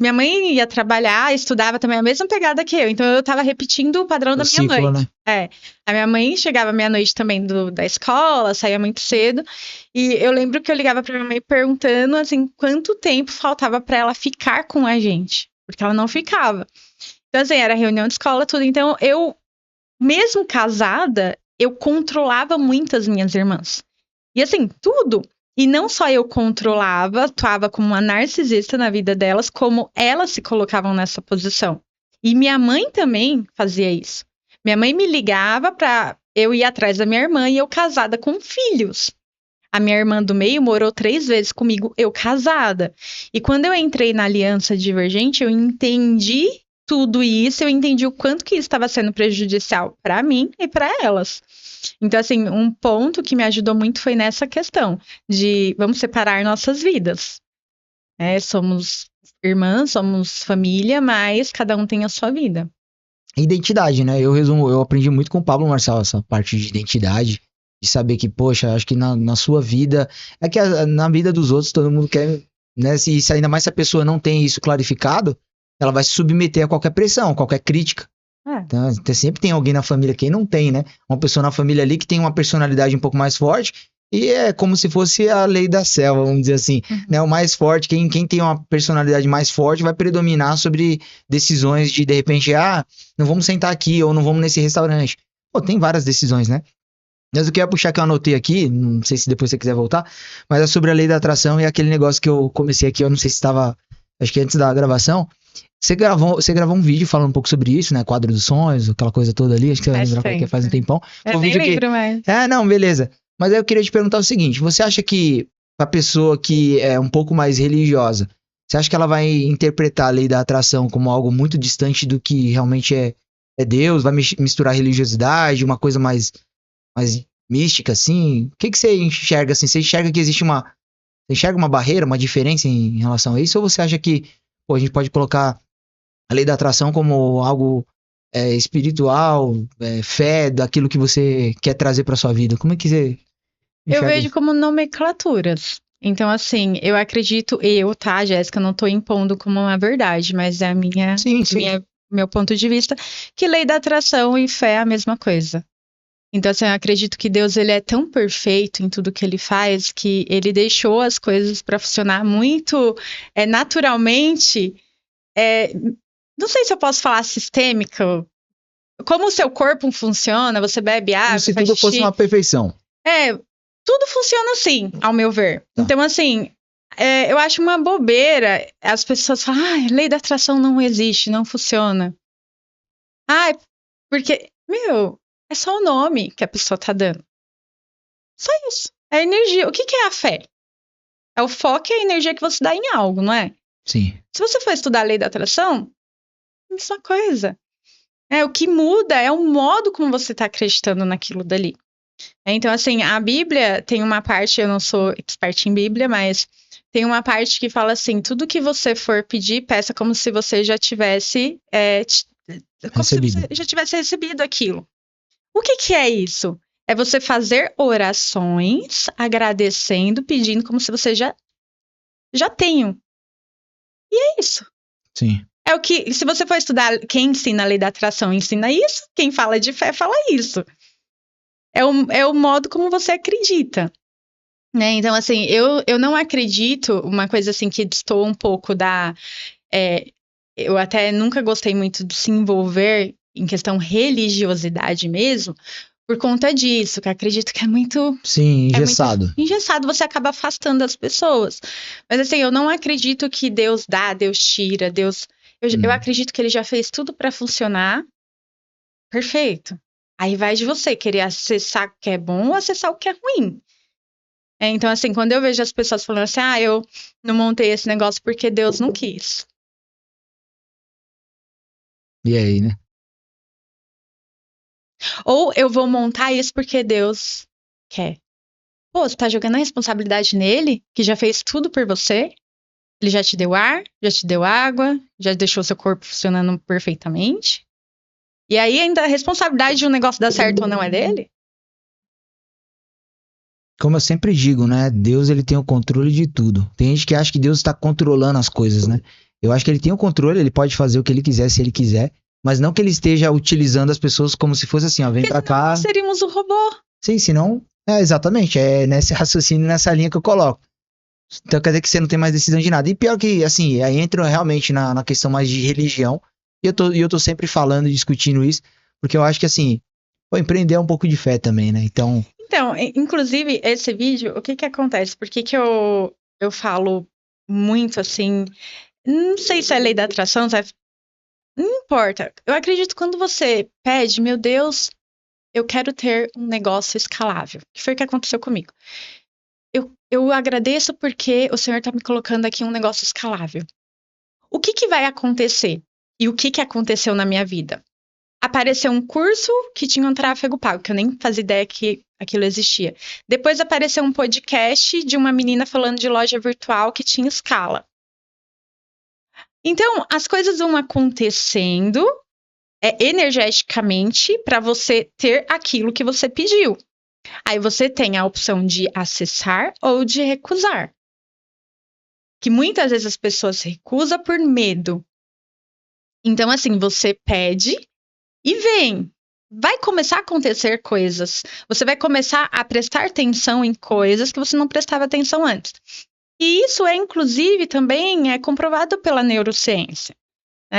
Speaker 1: Minha mãe ia trabalhar, estudava também a mesma pegada que eu, então eu tava repetindo o padrão da minha
Speaker 2: ciclo,
Speaker 1: mãe.
Speaker 2: Né?
Speaker 1: A minha mãe chegava meia-noite também da escola, saía muito cedo, e eu lembro que eu ligava pra minha mãe perguntando, assim, quanto tempo faltava pra ela ficar com a gente, porque ela não ficava. Então, assim, era reunião de escola, tudo, então mesmo casada, eu controlava muito as minhas irmãs. E assim, tudo. E não só eu controlava, atuava como uma narcisista na vida delas, como elas se colocavam nessa posição. E minha mãe também fazia isso. Minha mãe me ligava pra eu ir atrás da minha irmã e eu casada com filhos. A minha irmã do meio morou 3 vezes comigo, eu casada. E quando eu entrei na Aliança Divergente, eu entendi tudo isso, eu entendi o quanto que isso estava sendo prejudicial para mim e para elas. Então, assim, um ponto que me ajudou muito foi nessa questão de vamos separar nossas vidas. Somos irmãs, somos família, mas cada um tem a sua vida.
Speaker 2: Identidade, né? Eu aprendi muito com o Pablo Marçal essa parte de identidade, de saber que, poxa, acho que na sua vida, é que na vida dos outros todo mundo quer, né? Se ainda mais se a pessoa não tem isso clarificado, ela vai se submeter a qualquer pressão, qualquer crítica. Então, sempre tem alguém na família, quem não tem, né? Uma pessoa na família ali que tem uma personalidade um pouco mais forte e é como se fosse a lei da selva, vamos dizer assim, né? O mais forte, quem tem uma personalidade mais forte vai predominar sobre decisões de repente, não vamos sentar aqui ou não vamos nesse restaurante. Pô, tem várias decisões, né? Mas eu queria puxar que eu anotei aqui, não sei se depois você quiser voltar, mas é sobre a lei da atração e aquele negócio que eu comecei aqui, eu não sei se estava, acho que antes da gravação. Você gravou um vídeo falando um pouco sobre isso, né? Quadro dos sonhos, aquela coisa toda ali. Acho que você vai lembrar porque faz um tempão.
Speaker 1: Eu nem lembro mais.
Speaker 2: Não, beleza. Mas aí eu queria te perguntar o seguinte. Você acha que a pessoa que é um pouco mais religiosa, você acha que ela vai interpretar a lei da atração como algo muito distante do que realmente é Deus? Vai misturar religiosidade, uma coisa mais mística, assim? O que você enxerga, assim? Você enxerga que existe você enxerga uma barreira, uma diferença em relação a isso? Ou você acha que a gente pode colocar a lei da atração como algo espiritual, fé daquilo que você quer trazer para sua vida? Como é que você enxerga?
Speaker 1: Eu vejo como nomenclaturas. Então, assim, eu acredito, Jéssica, não tô impondo como uma verdade, mas é meu ponto de vista, que lei da atração e fé é a mesma coisa. Então, assim, eu acredito que Deus, ele é tão perfeito em tudo que ele faz, que ele deixou as coisas para funcionar muito naturalmente. Não sei se eu posso falar sistêmica, como o seu corpo funciona, você bebe
Speaker 2: Como
Speaker 1: água,
Speaker 2: se
Speaker 1: faz
Speaker 2: tudo fosse
Speaker 1: xixi.
Speaker 2: uma perfeição.
Speaker 1: Tudo funciona assim, ao meu ver.
Speaker 2: Tá.
Speaker 1: Então, assim, eu acho uma bobeira as pessoas falam, lei da atração não existe, não funciona. Porque, meu, é só o nome que a pessoa tá dando. Só isso. É energia. O que é a fé? É o foco e a energia que você dá em algo, não é?
Speaker 2: Sim.
Speaker 1: Se você for estudar a lei da atração, é a mesma coisa. O que muda é o modo como você está acreditando naquilo dali. Então, assim, a Bíblia tem uma parte, eu não sou expert em Bíblia, mas tem uma parte que fala assim: tudo que você for pedir, peça como se você já tivesse recebido aquilo. O que é isso? É você fazer orações agradecendo, pedindo como se você já tenha. E é isso.
Speaker 2: Sim.
Speaker 1: É o que, se você for estudar quem ensina a lei da atração, ensina isso. Quem fala de fé, fala isso. É o modo como você acredita. Né? Então, assim, eu não acredito, uma coisa assim que destoa um pouco eu até nunca gostei muito de se envolver em questão religiosidade mesmo, por conta disso, que eu acredito que é muito...
Speaker 2: Sim, engessado.
Speaker 1: É muito engessado, você acaba afastando as pessoas. Mas assim, eu não acredito que Deus dá, Deus tira, Deus... Eu acredito que ele já fez tudo para funcionar. Perfeito. Aí vai de você querer acessar o que é bom ou acessar o que é ruim. Então, assim, quando eu vejo as pessoas falando assim, eu não montei esse negócio porque Deus não quis.
Speaker 2: E aí, né?
Speaker 1: Ou eu vou montar isso porque Deus quer. Pô, você tá jogando a responsabilidade nele, que já fez tudo por você? Ele já te deu ar, já te deu água, já deixou seu corpo funcionando perfeitamente? E aí ainda a responsabilidade de um negócio dar certo ou não é dele?
Speaker 2: Como eu sempre digo, né? Deus, ele tem o controle de tudo. Tem gente que acha que Deus está controlando as coisas, né? Eu acho que ele tem o controle, ele pode fazer o que ele quiser, se ele quiser, mas não que ele esteja utilizando as pessoas como se fosse assim, ó, vem pra cá.
Speaker 1: Nós seríamos o robô.
Speaker 2: Sim, senão, exatamente, é nesse raciocínio, nessa linha que eu coloco. Então quer dizer que você não tem mais decisão de nada. E pior que, assim, aí entra realmente na questão mais de religião, e eu tô sempre falando e discutindo isso, porque eu acho que, assim, empreender é um pouco de fé também, né? Então,
Speaker 1: inclusive, esse vídeo, o que acontece? Por que eu falo muito assim? Não sei se é lei da atração, sabe? Não importa. Eu acredito que quando você pede, meu Deus, eu quero ter um negócio escalável, que foi o que aconteceu comigo. Eu agradeço porque o Senhor está me colocando aqui um negócio escalável. O que vai acontecer? E o que aconteceu na minha vida? Apareceu um curso que tinha um tráfego pago, que eu nem fazia ideia que aquilo existia. Depois apareceu um podcast de uma menina falando de loja virtual que tinha escala. Então, as coisas vão acontecendo energeticamente para você ter aquilo que você pediu. Aí você tem a opção de acessar ou de recusar. Que muitas vezes as pessoas recusam por medo. Então, assim, você pede e vem. Vai começar a acontecer coisas. Você vai começar a prestar atenção em coisas que você não prestava atenção antes. E isso inclusive, também comprovado pela neurociência.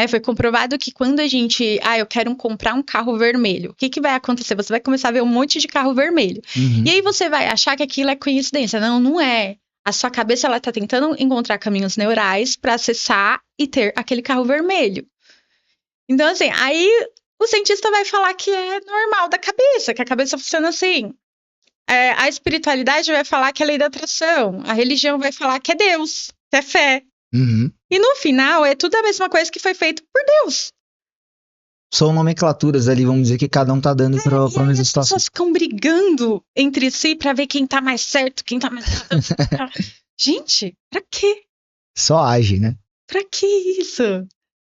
Speaker 1: Foi comprovado que quando a gente... eu quero comprar um carro vermelho. O que vai acontecer? Você vai começar a ver um monte de carro vermelho.
Speaker 2: Uhum.
Speaker 1: E aí você vai achar que aquilo é coincidência. Não, não é. A sua cabeça ela está tentando encontrar caminhos neurais para acessar e ter aquele carro vermelho. Então, assim, aí o cientista vai falar que é normal da cabeça, que a cabeça funciona assim. A espiritualidade vai falar que é lei da atração. A religião vai falar que é Deus, que é fé.
Speaker 2: Uhum.
Speaker 1: E no final, é tudo a mesma coisa que foi feito por Deus.
Speaker 2: São nomenclaturas ali, vamos dizer, que cada um tá dando pra mesma situação. As
Speaker 1: pessoas ficam brigando entre si pra ver quem tá mais certo, quem tá mais... Gente, pra quê?
Speaker 2: Só age, né?
Speaker 1: Pra que isso?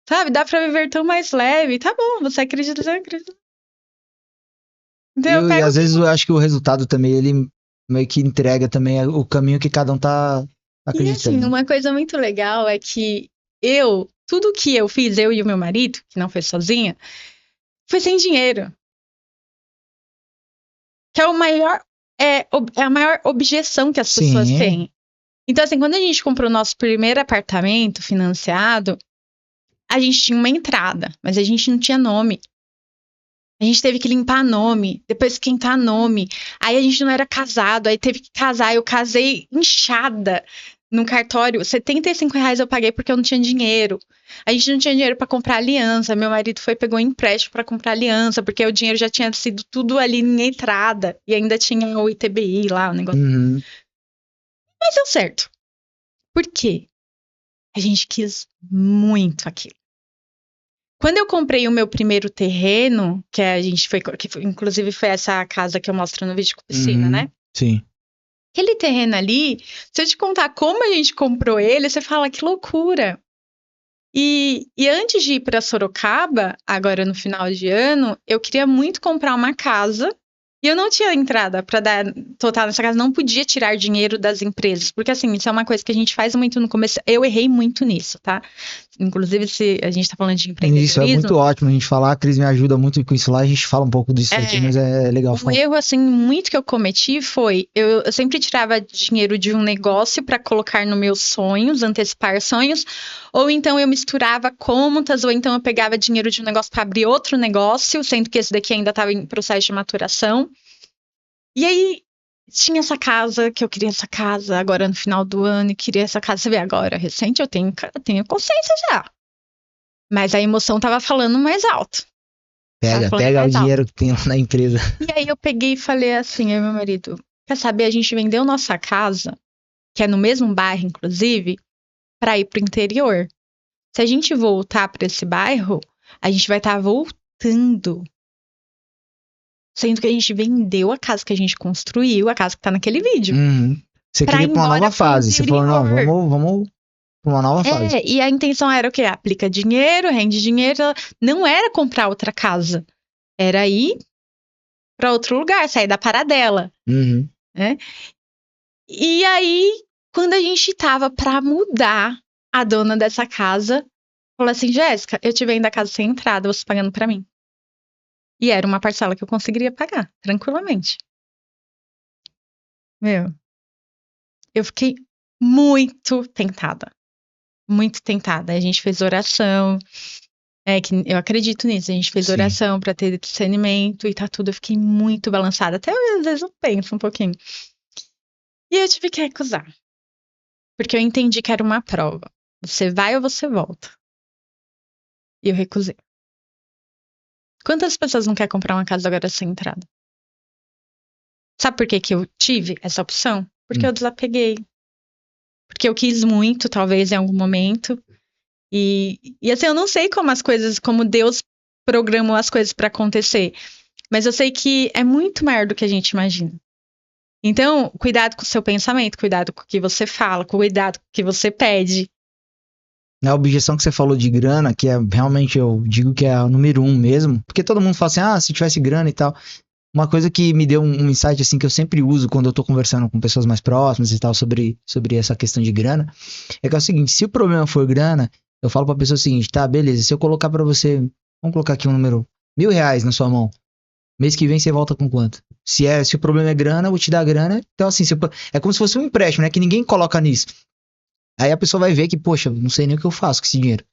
Speaker 1: Sabe, dá pra viver tão mais leve. Tá bom, você acredita, você acredita.
Speaker 2: Então, e às vezes eu acho que o resultado também, ele meio que entrega também o caminho que cada um tá acreditando.
Speaker 1: E assim, uma coisa muito legal é que tudo que eu fiz, eu e o meu marido, que não foi sozinha, foi sem dinheiro. Que é o maior, é a maior objeção que as pessoas
Speaker 2: Sim.
Speaker 1: têm. Então, assim, quando a gente comprou o nosso primeiro apartamento financiado, a gente tinha uma entrada, mas a gente não tinha nome. A gente teve que limpar nome, depois esquentar nome. Aí a gente não era casado, aí teve que casar. Eu casei inchada no cartório. R$ 75 eu paguei porque eu não tinha dinheiro. A gente não tinha dinheiro pra comprar aliança. Meu marido pegou empréstimo pra comprar aliança, porque o dinheiro já tinha sido tudo ali na entrada. E ainda tinha o ITBI lá, o negócio.
Speaker 2: Uhum.
Speaker 1: Mas deu certo. Por quê? A gente quis muito aquilo. Quando eu comprei o meu primeiro terreno, que a gente inclusive foi essa casa que eu mostro no vídeo com piscina, né?
Speaker 2: Sim.
Speaker 1: Aquele terreno ali, se eu te contar como a gente comprou ele, você fala que loucura. E antes de ir para Sorocaba, agora no final de ano, eu queria muito comprar uma casa. E eu não tinha entrada para dar total nessa casa, não podia tirar dinheiro das empresas, porque assim, isso é uma coisa que a gente faz muito no começo. Eu errei muito nisso, tá? Inclusive, se a gente tá falando de empreendedorismo.
Speaker 2: Isso é muito ótimo a gente falar, a Cris me ajuda muito com isso lá, a gente fala um pouco disso aqui, mas é legal
Speaker 1: Um
Speaker 2: falar.
Speaker 1: erro, assim, muito que eu cometi foi, eu sempre tirava dinheiro de um negócio para colocar nos meus sonhos, antecipar sonhos, ou então eu misturava contas, ou então eu pegava dinheiro de um negócio para abrir outro negócio, sendo que esse daqui ainda estava em processo de maturação. E aí, tinha essa casa, que eu queria essa casa agora no final do ano, e queria essa casa, você vê agora, recente, eu tenho consciência já. Mas a emoção tava falando mais alto.
Speaker 2: Pega o dinheiro que tem lá na empresa.
Speaker 1: E aí eu peguei e falei assim, eu e meu marido, quer saber, a gente vendeu nossa casa, que é no mesmo bairro, inclusive, para ir pro interior. Se a gente voltar para esse bairro, a gente vai estar voltando. Sendo que a gente vendeu a casa que a gente construiu, a casa que tá naquele vídeo.
Speaker 2: Uhum. Você queria ir pra uma nova fase. Você falou, não, vamos pra uma nova fase.
Speaker 1: E a intenção era o quê? Aplica dinheiro, rende dinheiro. Não era comprar outra casa. Era ir para outro lugar, sair da paradela.
Speaker 2: Uhum.
Speaker 1: Né? E aí, quando a gente tava pra mudar, a dona dessa casa falou assim, Jéssica, eu te vendo a casa sem entrada, você pagando pra mim. E era uma parcela que eu conseguiria pagar, tranquilamente. Meu, eu fiquei muito tentada. Muito tentada. A gente fez oração. Que eu acredito nisso. A gente fez oração pra ter discernimento e tá tudo. Eu fiquei muito balançada. Até às vezes eu penso um pouquinho. E eu tive que recusar. Porque eu entendi que era uma prova. Você vai ou você volta. E eu recusei. Quantas pessoas não querem comprar uma casa agora sem entrada? Sabe por que eu tive essa opção? Porque eu desapeguei. Porque eu quis muito, talvez, em algum momento. E assim, eu não sei como Deus programou as coisas para acontecer. Mas eu sei que é muito maior do que a gente imagina. Então, cuidado com o seu pensamento, cuidado com o que você fala, cuidado com o que você pede.
Speaker 2: A objeção que você falou de grana, que é realmente, eu digo que é a número 1 mesmo, porque todo mundo fala assim, se tivesse grana e tal. Uma coisa que me deu um insight, assim, que eu sempre uso quando eu tô conversando com pessoas mais próximas e tal, sobre essa questão de grana, é que é o seguinte, se o problema for grana, eu falo pra pessoa o seguinte, tá, beleza, se eu colocar pra você, vamos colocar aqui um número, R$1.000 na sua mão, mês que vem você volta com quanto? Se o problema é grana, eu vou te dar grana, então assim, é como se fosse um empréstimo, né, que ninguém coloca nisso. Aí a pessoa vai ver que, poxa, não sei nem o que eu faço com esse dinheiro.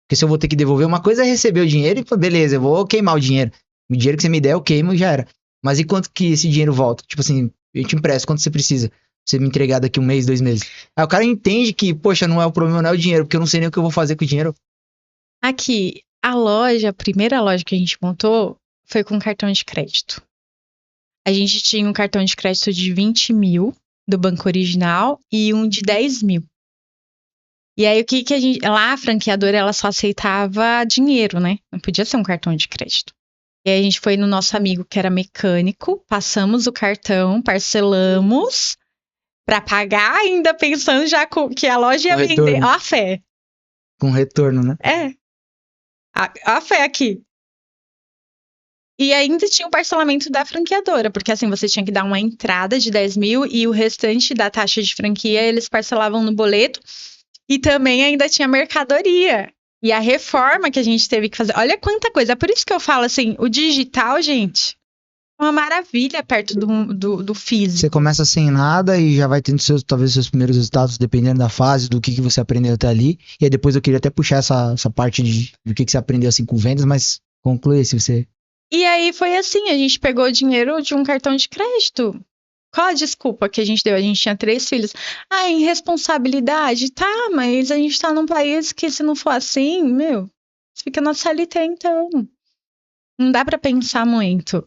Speaker 2: Porque se eu vou ter que devolver, uma coisa é receber o dinheiro e, beleza, eu vou queimar o dinheiro. O dinheiro que você me der, eu queimo e já era. Mas e quanto que esse dinheiro volta? Tipo assim, eu te empresto, quanto você precisa? Você me entregar daqui 1 mês, 2 meses. Aí o cara entende que, poxa, não é o problema, não é o dinheiro, porque eu não sei nem o que eu vou fazer com o dinheiro.
Speaker 1: Aqui, a primeira loja que a gente montou foi com cartão de crédito. A gente tinha um cartão de crédito de 20 mil do banco original e um de 10 mil. E aí, o que a gente... Lá, a franqueadora, ela só aceitava dinheiro, né? Não podia ser um cartão de crédito. E aí, a gente foi no nosso amigo, que era mecânico, passamos o cartão, parcelamos, pra pagar ainda, pensando já que a loja ia vender. Ó a fé.
Speaker 2: Com retorno, né?
Speaker 1: É. A fé aqui. E ainda tinha o parcelamento da franqueadora, porque assim, você tinha que dar uma entrada de 10 mil e o restante da taxa de franquia eles parcelavam no boleto. E também ainda tinha mercadoria. E a reforma que a gente teve que fazer. Olha quanta coisa. É por isso que eu falo assim, o digital, gente, uma maravilha perto do físico.
Speaker 2: Você começa sem nada e já vai tendo talvez seus primeiros resultados, dependendo da fase, do que você aprendeu até ali. E aí depois eu queria até puxar essa parte do que você aprendeu assim com vendas, mas conclui se você...
Speaker 1: E aí foi assim, a gente pegou o dinheiro de um cartão de crédito. Qual a desculpa que a gente deu? A gente tinha 3 filhos. Ah, irresponsabilidade. Tá, mas a gente tá num país que se não for assim, você fica na CLT então. Não dá pra pensar muito.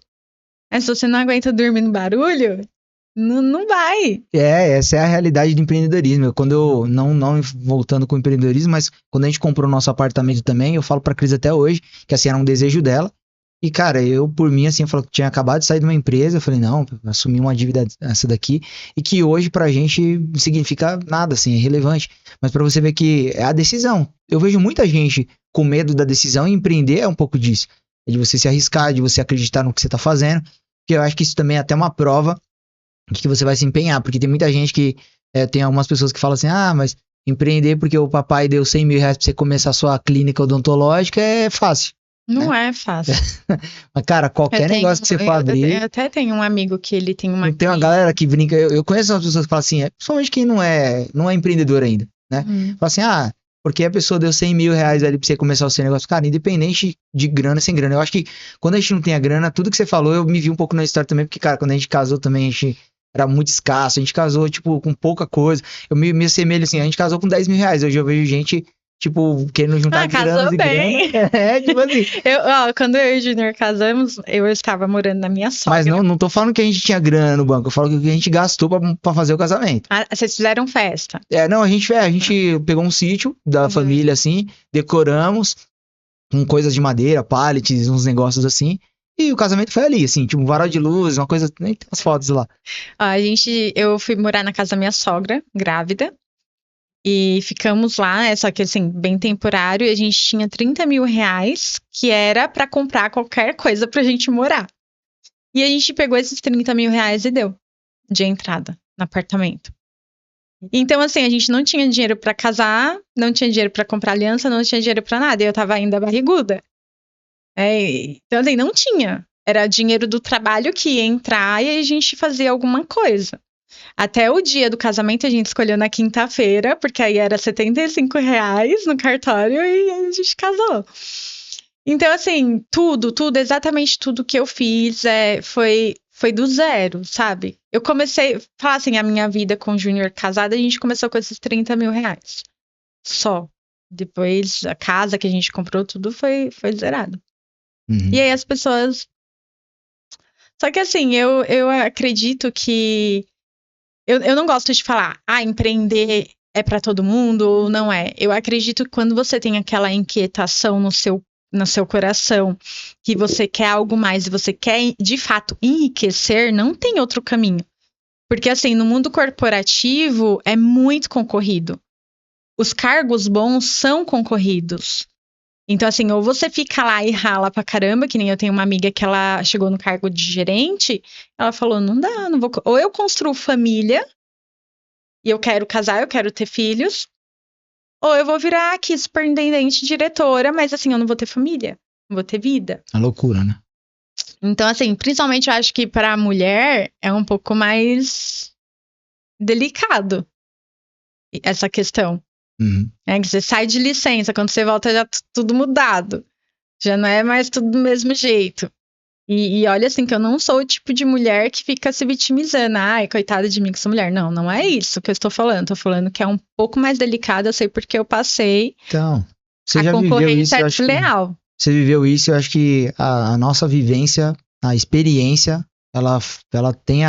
Speaker 1: Mas se você não aguenta dormir no barulho, não vai.
Speaker 2: Essa é a realidade do empreendedorismo. Quando eu, não voltando com o empreendedorismo, mas quando a gente comprou nosso apartamento também, eu falo pra Cris até hoje, que assim, era um desejo dela. E, cara, eu, por mim, assim, eu falo que tinha acabado de sair de uma empresa, eu falei, não, assumi uma dívida essa daqui, e que hoje pra gente não significa nada, assim, é irrelevante. Mas pra você ver que é a decisão. Eu vejo muita gente com medo da decisão, e empreender é um pouco disso. É de você se arriscar, de você acreditar no que você tá fazendo, porque eu acho que isso também é até uma prova de que você vai se empenhar, porque tem muita gente que, tem algumas pessoas que falam assim, mas empreender porque o papai deu 100 mil reais pra você começar a sua clínica odontológica é fácil.
Speaker 1: Não é fácil.
Speaker 2: Mas, cara, qualquer negócio que você for abrir...
Speaker 1: Eu até tenho um amigo que ele tem uma...
Speaker 2: Tem uma galera que brinca... Eu conheço umas pessoas que falam assim, principalmente quem não é empreendedor ainda, né? Fala assim, porque a pessoa deu 100 mil reais ali pra você começar o seu negócio. Cara, independente de grana, sem grana. Eu acho que quando a gente não tem a grana, tudo que você falou, eu me vi um pouco na história também, porque, cara, quando a gente casou também, a gente era muito escasso. A gente casou, tipo, com pouca coisa. Eu me assemelho assim, a gente casou com 10 mil reais. Hoje eu vejo gente... Tipo, querendo juntar grana e grana. Tipo assim.
Speaker 1: Quando eu e o Junior casamos, eu estava morando na minha sogra.
Speaker 2: Mas não tô falando que a gente tinha grana no banco, eu falo que a gente gastou pra fazer o casamento.
Speaker 1: Vocês fizeram festa?
Speaker 2: Não, a gente pegou um sítio da família, assim, decoramos com coisas de madeira, pallets, uns negócios assim. E o casamento foi ali, assim, tipo, um varal de luz, uma coisa, nem tem as fotos lá.
Speaker 1: Eu fui morar na casa da minha sogra, grávida. E ficamos lá, só que assim, bem temporário, e a gente tinha 30 mil reais, que era pra comprar qualquer coisa pra gente morar. E a gente pegou esses 30 mil reais e deu de entrada no apartamento. Então, assim, a gente não tinha dinheiro pra casar, não tinha dinheiro pra comprar aliança, não tinha dinheiro pra nada, e eu tava ainda barriguda. Então, assim, não tinha. Era dinheiro do trabalho que ia entrar e a gente fazia alguma coisa. Até o dia do casamento a gente escolheu na quinta-feira, porque aí era 75 reais no cartório e a gente casou. Então, assim, exatamente tudo que eu fiz foi do zero, sabe? Eu comecei, falar assim, a minha vida com o Júnior casada, a gente começou com esses 30 mil reais. Só. Depois, a casa que a gente comprou, tudo foi zerado.
Speaker 2: Uhum.
Speaker 1: E aí as pessoas... Só que assim, eu acredito que... Eu não gosto de falar, empreender é pra todo mundo ou não é. Eu acredito que quando você tem aquela inquietação no seu coração, que você quer algo mais e você quer, de fato, enriquecer, não tem outro caminho. Porque, assim, no mundo corporativo é muito concorrido. Os cargos bons são concorridos. Então, assim, ou você fica lá e rala pra caramba, que nem eu tenho uma amiga que ela chegou no cargo de gerente, ela falou, não dá, não vou... Ou eu construo família, e eu quero casar, eu quero ter filhos, ou eu vou virar aqui superintendente, diretora, mas assim, eu não vou ter família, não vou ter vida.
Speaker 2: É loucura, né?
Speaker 1: Então, assim, principalmente eu acho que pra mulher é um pouco mais delicado essa questão.
Speaker 2: Uhum.
Speaker 1: Que você sai de licença, quando você volta já tudo mudado. Já não é mais tudo do mesmo jeito. E olha assim, que eu não sou o tipo de mulher que fica se vitimizando. Ai, coitada de mim que sou mulher. Não é isso que eu estou falando. Tô falando que é um pouco mais delicado, eu sei porque eu passei.
Speaker 2: Então, você
Speaker 1: a
Speaker 2: já
Speaker 1: concorrência
Speaker 2: viveu isso,
Speaker 1: é desleal.
Speaker 2: Você viveu isso, eu acho que a nossa vivência, a experiência, ela tem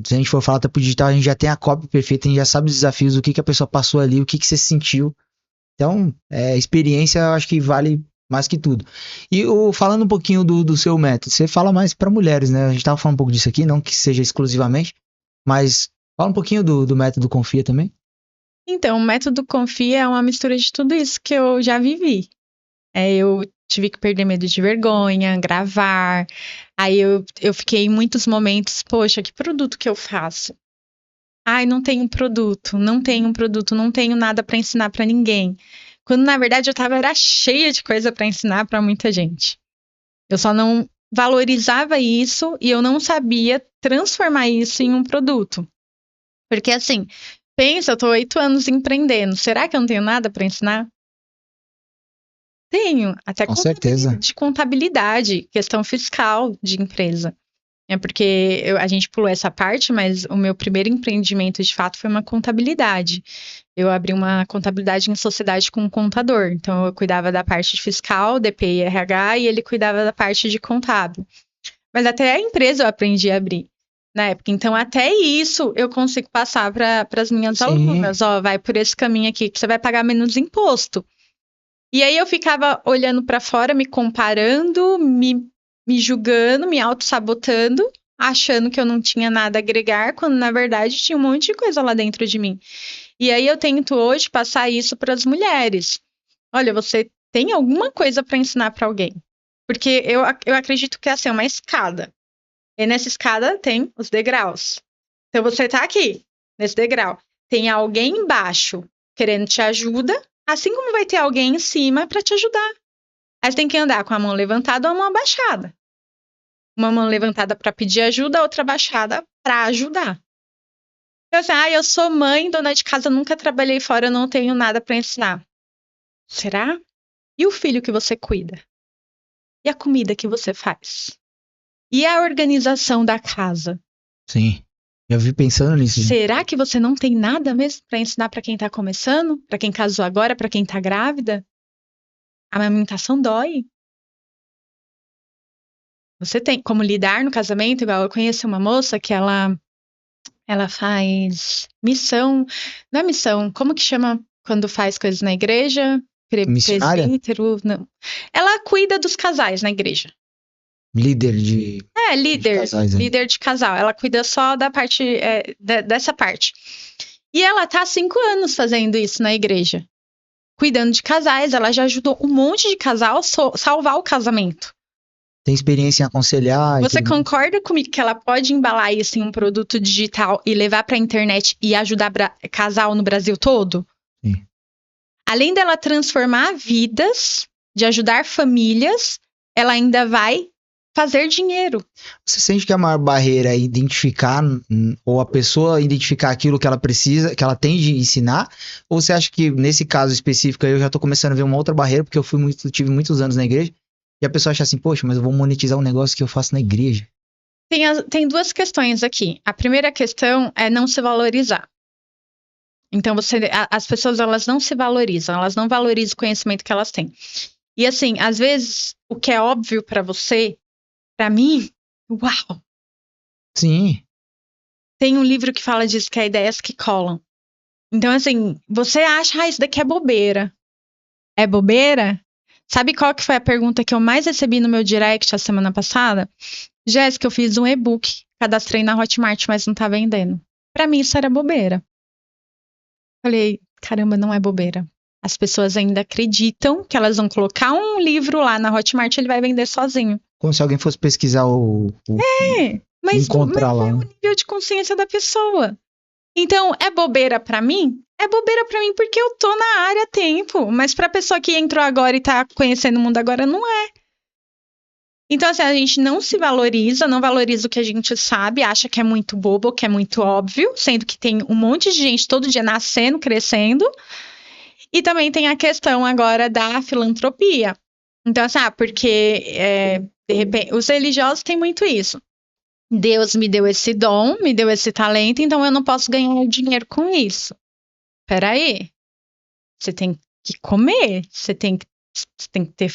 Speaker 2: se a gente for falar até pro digital, a gente já tem a cópia perfeita, a gente já sabe os desafios, o que a pessoa passou ali, o que você sentiu. Então, experiência eu acho que vale mais que tudo. E falando um pouquinho do seu método, você fala mais para mulheres, né? A gente tava falando um pouco disso aqui, não que seja exclusivamente, mas fala um pouquinho do método Confia também.
Speaker 1: Então, o método Confia é uma mistura de tudo isso que eu já vivi. Eu tive que perder medo de vergonha, gravar. Aí eu fiquei em muitos momentos, poxa, que produto que eu faço? Não tenho produto, não tenho nada para ensinar para ninguém. Quando na verdade era cheia de coisa para ensinar para muita gente. Eu só não valorizava isso e eu não sabia transformar isso em um produto. Porque assim, pensa, eu tô 8 anos empreendendo. Será que eu não tenho nada para ensinar? Tenho, até
Speaker 2: Com certeza.
Speaker 1: de contabilidade, questão fiscal de empresa. É porque a gente pulou essa parte, mas o meu primeiro empreendimento de fato foi uma contabilidade. Eu abri uma contabilidade em sociedade com um contador. Então eu cuidava da parte de fiscal, DP e RH, e ele cuidava da parte de contábil. Mas até a empresa eu aprendi a abrir na época. Então até isso eu consigo passar para as minhas alunas. Ó, vai por esse caminho aqui que você vai pagar menos imposto. E aí eu ficava olhando para fora, me comparando, me julgando, me auto-sabotando, achando que eu não tinha nada a agregar, quando na verdade tinha um monte de coisa lá dentro de mim. E aí eu tento hoje passar isso para as mulheres. Olha, você tem alguma coisa para ensinar para alguém? Porque eu acredito que é assim, uma escada. E nessa escada tem os degraus. Então você tá aqui, nesse degrau. Tem alguém embaixo querendo te ajudar, assim como vai ter alguém em cima para te ajudar. Aí você tem que andar com a mão levantada ou a mão abaixada. Uma mão levantada para pedir ajuda, a outra abaixada para ajudar. Eu assim, eu sou mãe, dona de casa, nunca trabalhei fora, eu não tenho nada para ensinar. Será? E o filho que você cuida? E a comida que você faz? E a organização da casa?
Speaker 2: Sim. Já vi pensando nisso.
Speaker 1: Será que você não tem nada mesmo para ensinar para quem tá começando? Para quem casou agora, para quem tá grávida? A amamentação dói. Você tem como lidar no casamento, igual eu conheci uma moça que ela faz missão, não é missão, como que chama quando faz coisas na igreja?
Speaker 2: Missionária?
Speaker 1: Presbítero, não. Ela cuida dos casais na igreja.
Speaker 2: Líder de casais, né?
Speaker 1: Líder de casal. Ela cuida só da parte, dessa parte. E ela tá há 5 anos fazendo isso na igreja. Cuidando de casais, ela já ajudou um monte de casal a salvar o casamento.
Speaker 2: Tem experiência em aconselhar.
Speaker 1: Você concorda comigo que ela pode embalar isso em um produto digital e levar para a internet e ajudar casal no Brasil todo?
Speaker 2: Sim.
Speaker 1: Além dela transformar vidas, de ajudar famílias, ela ainda vai fazer dinheiro.
Speaker 2: Você sente que a maior barreira é identificar, ou a pessoa identificar aquilo que ela precisa, que ela tem de ensinar? Ou você acha que nesse caso específico aí eu já tô começando a ver uma outra barreira, porque eu tive muitos anos na igreja, e a pessoa acha assim, poxa, mas eu vou monetizar um negócio que eu faço na igreja.
Speaker 1: Tem 2 questões aqui. A primeira questão é não se valorizar. Então, as pessoas, elas não se valorizam, elas não valorizam o conhecimento que elas têm. E assim, às vezes, o que é óbvio para você, para mim, uau!
Speaker 2: Sim.
Speaker 1: Tem um livro que fala disso, que é Ideias que Colam. Então, assim, você acha, isso daqui é bobeira. É bobeira? Sabe qual que foi a pergunta que eu mais recebi no meu direct a semana passada? Jéssica, eu fiz um e-book, cadastrei na Hotmart, mas não tá vendendo. Pra mim, isso era bobeira. Falei, caramba, não é bobeira. As pessoas ainda acreditam que elas vão colocar um livro lá na Hotmart e ele vai vender sozinho.
Speaker 2: Como se alguém fosse pesquisar
Speaker 1: mas
Speaker 2: encontrar lá.
Speaker 1: É o nível de consciência da pessoa. Então, é bobeira pra mim? É bobeira pra mim porque eu tô na área há tempo. Mas pra pessoa que entrou agora e tá conhecendo o mundo agora, não é. Então, assim, a gente não se valoriza, não valoriza o que a gente sabe, acha que é muito bobo, que é muito óbvio, sendo que tem um monte de gente todo dia nascendo, crescendo. E também tem a questão agora da filantropia. Então, assim, porque de repente, os religiosos têm muito isso. Deus me deu esse dom, me deu esse talento, então eu não posso ganhar dinheiro com isso. Peraí. Você tem que comer, você tem que ter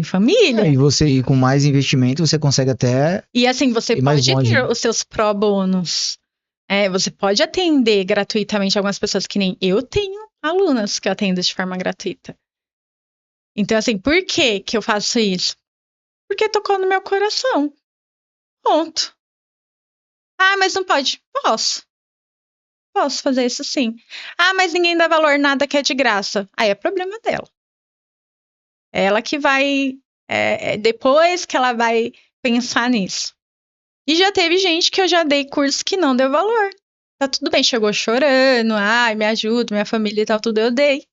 Speaker 1: família.
Speaker 2: E você, com mais investimento, você consegue até.
Speaker 1: E assim, você pode ter os seus pró bônus. Você pode atender gratuitamente algumas pessoas, que nem eu tenho alunas que eu atendo de forma gratuita. Então, assim, por que eu faço isso? Porque tocou no meu coração. Ponto. Ah, mas não pode. Posso fazer isso sim. Ah, mas ninguém dá valor, nada que é de graça. Aí é problema dela. Ela que vai, depois que ela vai pensar nisso. E já teve gente que eu já dei curso que não deu valor. Tá tudo bem, chegou chorando, ai, me ajuda, minha família e tal, tudo eu dei.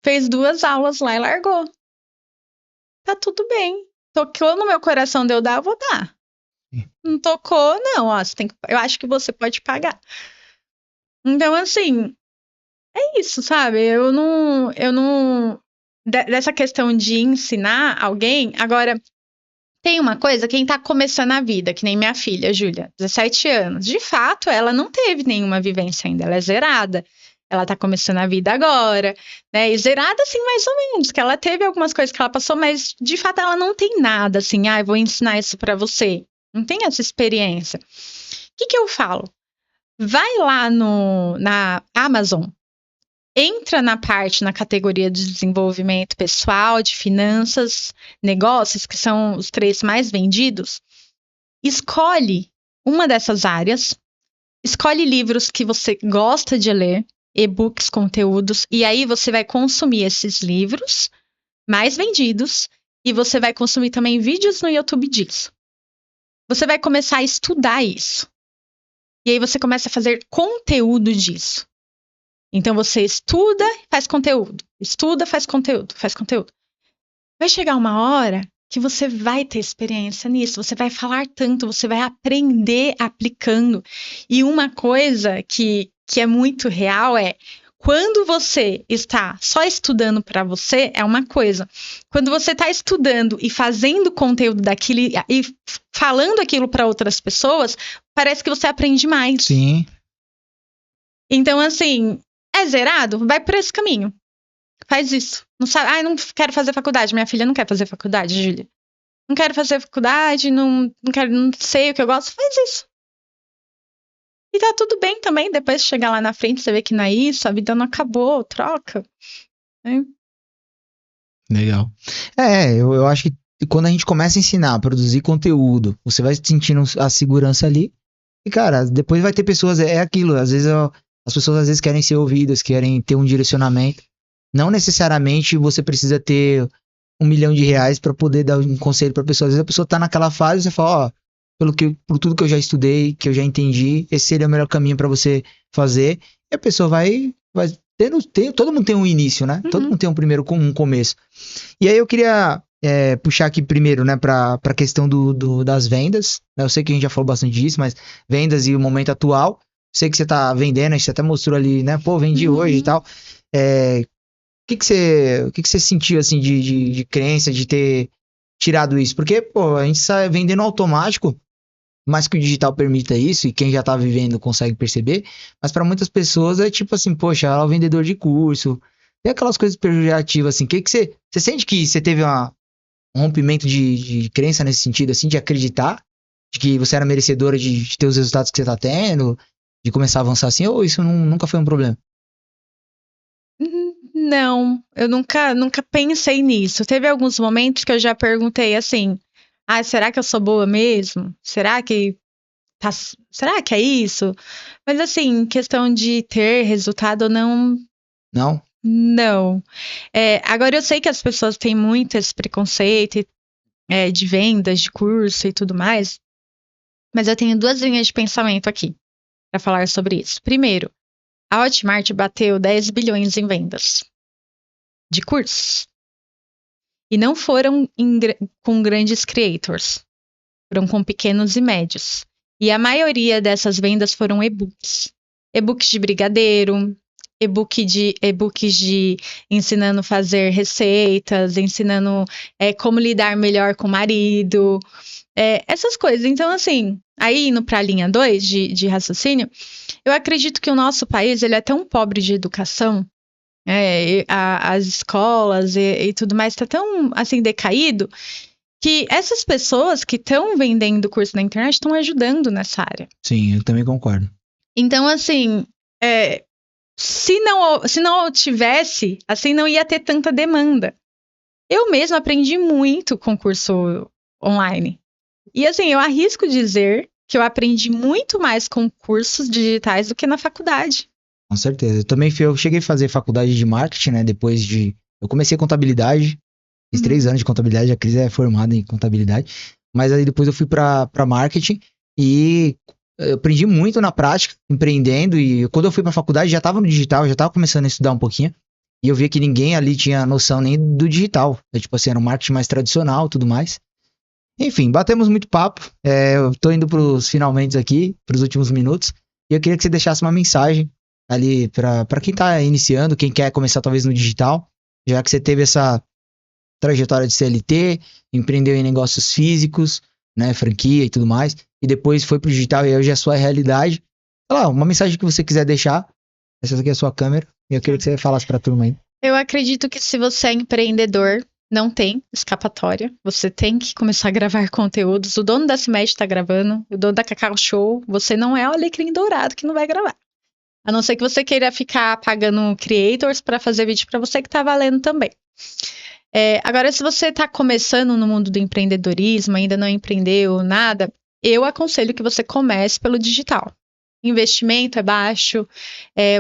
Speaker 1: Fez 2 aulas lá e largou. Tá tudo bem. tocou no meu coração de eu dar, eu vou dar. Não tocou, não, ó, eu acho que você pode pagar. Então, assim, é isso, sabe? Eu não, dessa questão de ensinar alguém, agora, tem uma coisa, quem tá começando a vida, que nem minha filha, Júlia, 17 anos, de fato, ela não teve nenhuma vivência ainda, ela é zerada. Ela tá começando a vida agora, né? E zerada, assim, mais ou menos, que ela teve algumas coisas que ela passou, mas de fato ela não tem nada, assim, eu vou ensinar isso pra você. Não tem essa experiência. O que eu falo? Vai lá na Amazon, entra na categoria de desenvolvimento pessoal, de finanças, negócios, que são os 3 mais vendidos. Escolhe uma dessas áreas, escolhe livros que você gosta de ler, e-books, conteúdos, e aí você vai consumir esses livros mais vendidos e você vai consumir também vídeos no YouTube disso. Você vai começar a estudar isso. E aí você começa a fazer conteúdo disso. Então você estuda, faz conteúdo. Estuda, faz conteúdo, faz conteúdo. Vai chegar uma hora que você vai ter experiência nisso, você vai falar tanto, você vai aprender aplicando. E uma coisa que é muito real é, quando você está só estudando para você, é uma coisa. Quando você está estudando e fazendo conteúdo daquilo e falando aquilo para outras pessoas, parece que você aprende mais.
Speaker 2: Sim.
Speaker 1: Então, assim, é zerado? Vai por esse caminho. Faz isso. Não sabe, não quero fazer faculdade. Minha filha não quer fazer faculdade, Júlia. Não quero fazer faculdade, não sei o que eu gosto. Faz isso. E tá tudo bem também. Depois de chegar lá na frente, você vê que não é isso, a vida não acabou, troca.
Speaker 2: Legal. Eu acho que quando a gente começa a ensinar, a produzir conteúdo, você vai sentindo a segurança ali. E, cara, depois vai ter pessoas, é aquilo, às vezes as pessoas às vezes querem ser ouvidas, querem ter um direcionamento. Não necessariamente você precisa ter R$1 milhão para poder dar um conselho pra pessoa. Às vezes a pessoa tá naquela fase e você fala, por tudo que eu já estudei, que eu já entendi, esse seria o melhor caminho pra você fazer. E a pessoa vai todo mundo tem um início, né? Uhum. Todo mundo tem um começo. E aí eu queria puxar aqui primeiro, né, pra questão das vendas. Eu sei que a gente já falou bastante disso, mas vendas e o momento atual. Sei que você tá vendendo, a gente até mostrou ali, né? Pô, vendi hoje e tal. O que você sentiu, assim, de crença, de ter tirado isso? Porque, pô, a gente sai vendendo automático, mais que o digital permita isso, e quem já tá vivendo consegue perceber, mas para muitas pessoas é tipo assim, poxa, ela é o vendedor de curso, tem aquelas coisas pejorativas, assim, que você sente que você teve um rompimento de crença nesse sentido, assim, de acreditar, de que você era merecedora de ter os resultados que você tá tendo, de começar a avançar assim, ou isso nunca foi um problema?
Speaker 1: Não, eu nunca pensei nisso. Teve alguns momentos que eu já perguntei assim, será que eu sou boa mesmo? Será que é isso? Mas assim, questão de ter resultado ou não.
Speaker 2: Não?
Speaker 1: Não. Agora eu sei que as pessoas têm muito esse preconceito de vendas, de curso e tudo mais. Mas eu tenho 2 linhas de pensamento aqui para falar sobre isso. Primeiro, a Hotmart bateu 10 bilhões em vendas de cursos. E não foram com grandes creators. Foram com pequenos e médios. E a maioria dessas vendas foram e-books. E-books de brigadeiro, e-books de ensinando a fazer receitas, ensinando como lidar melhor com o marido, essas coisas. Então, assim, aí indo para a linha 2 de raciocínio, eu acredito que o nosso país ele é tão pobre de educação, as escolas e tudo mais está tão, assim, decaído, que essas pessoas que estão vendendo curso na internet estão ajudando nessa área.
Speaker 2: Sim, eu também concordo.
Speaker 1: Então, assim, se não tivesse, assim, não ia ter tanta demanda. Eu mesma aprendi muito com curso online. E, assim, eu arrisco dizer que eu aprendi muito mais com cursos digitais do que na faculdade.
Speaker 2: Com certeza. Eu cheguei a fazer faculdade de marketing, né? Eu comecei contabilidade, fiz 3 anos de contabilidade, a Cris é formada em contabilidade, mas aí depois eu fui para marketing e eu aprendi muito na prática, empreendendo, e quando eu fui pra faculdade já tava no digital, já tava começando a estudar um pouquinho, e eu via que ninguém ali tinha noção nem do digital, tipo assim, era um marketing mais tradicional e tudo mais. Enfim, batemos muito papo. Eu tô indo pros finalmente aqui, pros últimos minutos. E eu queria que você deixasse uma mensagem ali pra quem tá iniciando, quem quer começar talvez no digital, já que você teve essa trajetória de CLT, empreendeu em negócios físicos, né, franquia e tudo mais, e depois foi pro digital e hoje é a sua realidade. Sei lá, uma mensagem que você quiser deixar. Essa aqui é a sua câmera. E eu queria que você falasse pra turma aí.
Speaker 1: Eu acredito que se você é empreendedor, não tem escapatória. Você tem que começar a gravar conteúdos. O dono da CIMED está gravando, o dono da Cacau Show. Você não é o alecrim dourado que não vai gravar. A não ser que você queira ficar pagando creators para fazer vídeo para você, que tá valendo também. Agora, se você está começando no mundo do empreendedorismo, ainda não empreendeu nada, eu aconselho que você comece pelo digital. Investimento é baixo,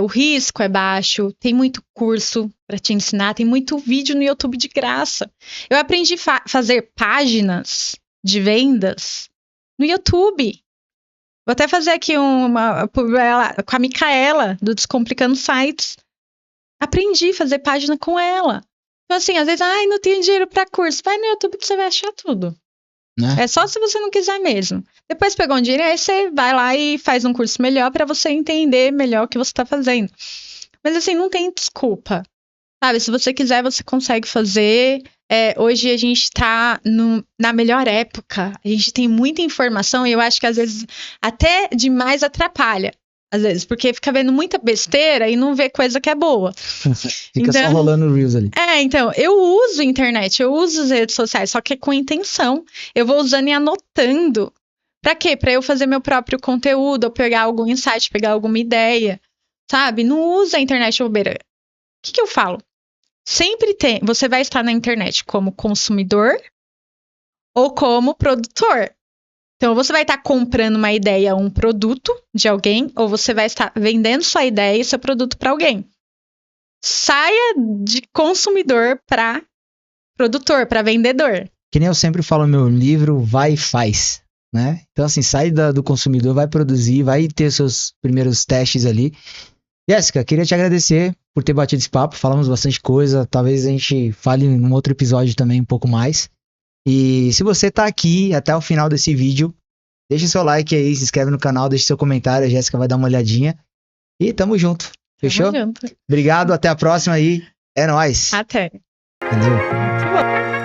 Speaker 1: o risco é baixo, tem muito curso para te ensinar, tem muito vídeo no YouTube de graça. Eu aprendi a fazer páginas de vendas no YouTube. Vou até fazer aqui com a Micaela, do Descomplicando Sites. Aprendi a fazer página com ela. Então, assim, às vezes, não tenho dinheiro para curso. Vai no YouTube que você vai achar tudo.
Speaker 2: Né?
Speaker 1: É só se você não quiser mesmo. Depois pegou um dinheiro, aí você vai lá e faz um curso melhor para você entender melhor o que você está fazendo. Mas assim, não tem desculpa. Sabe, se você quiser, você consegue fazer. Hoje a gente está na melhor época. A gente tem muita informação e eu acho que às vezes até demais atrapalha. Às vezes, porque fica vendo muita besteira e não vê coisa que é boa.
Speaker 2: Fica só rolando Reels ali.
Speaker 1: Então, eu uso a internet, eu uso as redes sociais, só que é com intenção. Eu vou usando e anotando. Pra quê? Pra eu fazer meu próprio conteúdo, ou pegar algum insight, pegar alguma ideia, sabe? Não usa a internet bobeira. O que eu falo? Sempre você vai estar na internet como consumidor ou como produtor. Então, você vai estar comprando uma ideia, um produto de alguém, ou você vai estar vendendo sua ideia e seu produto para alguém. Saia de consumidor para produtor, para vendedor.
Speaker 2: Que nem eu sempre falo no meu livro, vai e faz, né? Então, assim, sai do consumidor, vai produzir, vai ter seus primeiros testes ali. Jéssica, queria te agradecer por ter batido esse papo, falamos bastante coisa, talvez a gente fale num outro episódio também um pouco mais. E se você tá aqui até o final desse vídeo, deixa seu like aí, se inscreve no canal, deixa seu comentário, a Jéssica vai dar uma olhadinha. E tamo junto, fechou?
Speaker 1: Tamo junto.
Speaker 2: Obrigado, até a próxima aí, é nóis.
Speaker 1: Até.
Speaker 2: Valeu.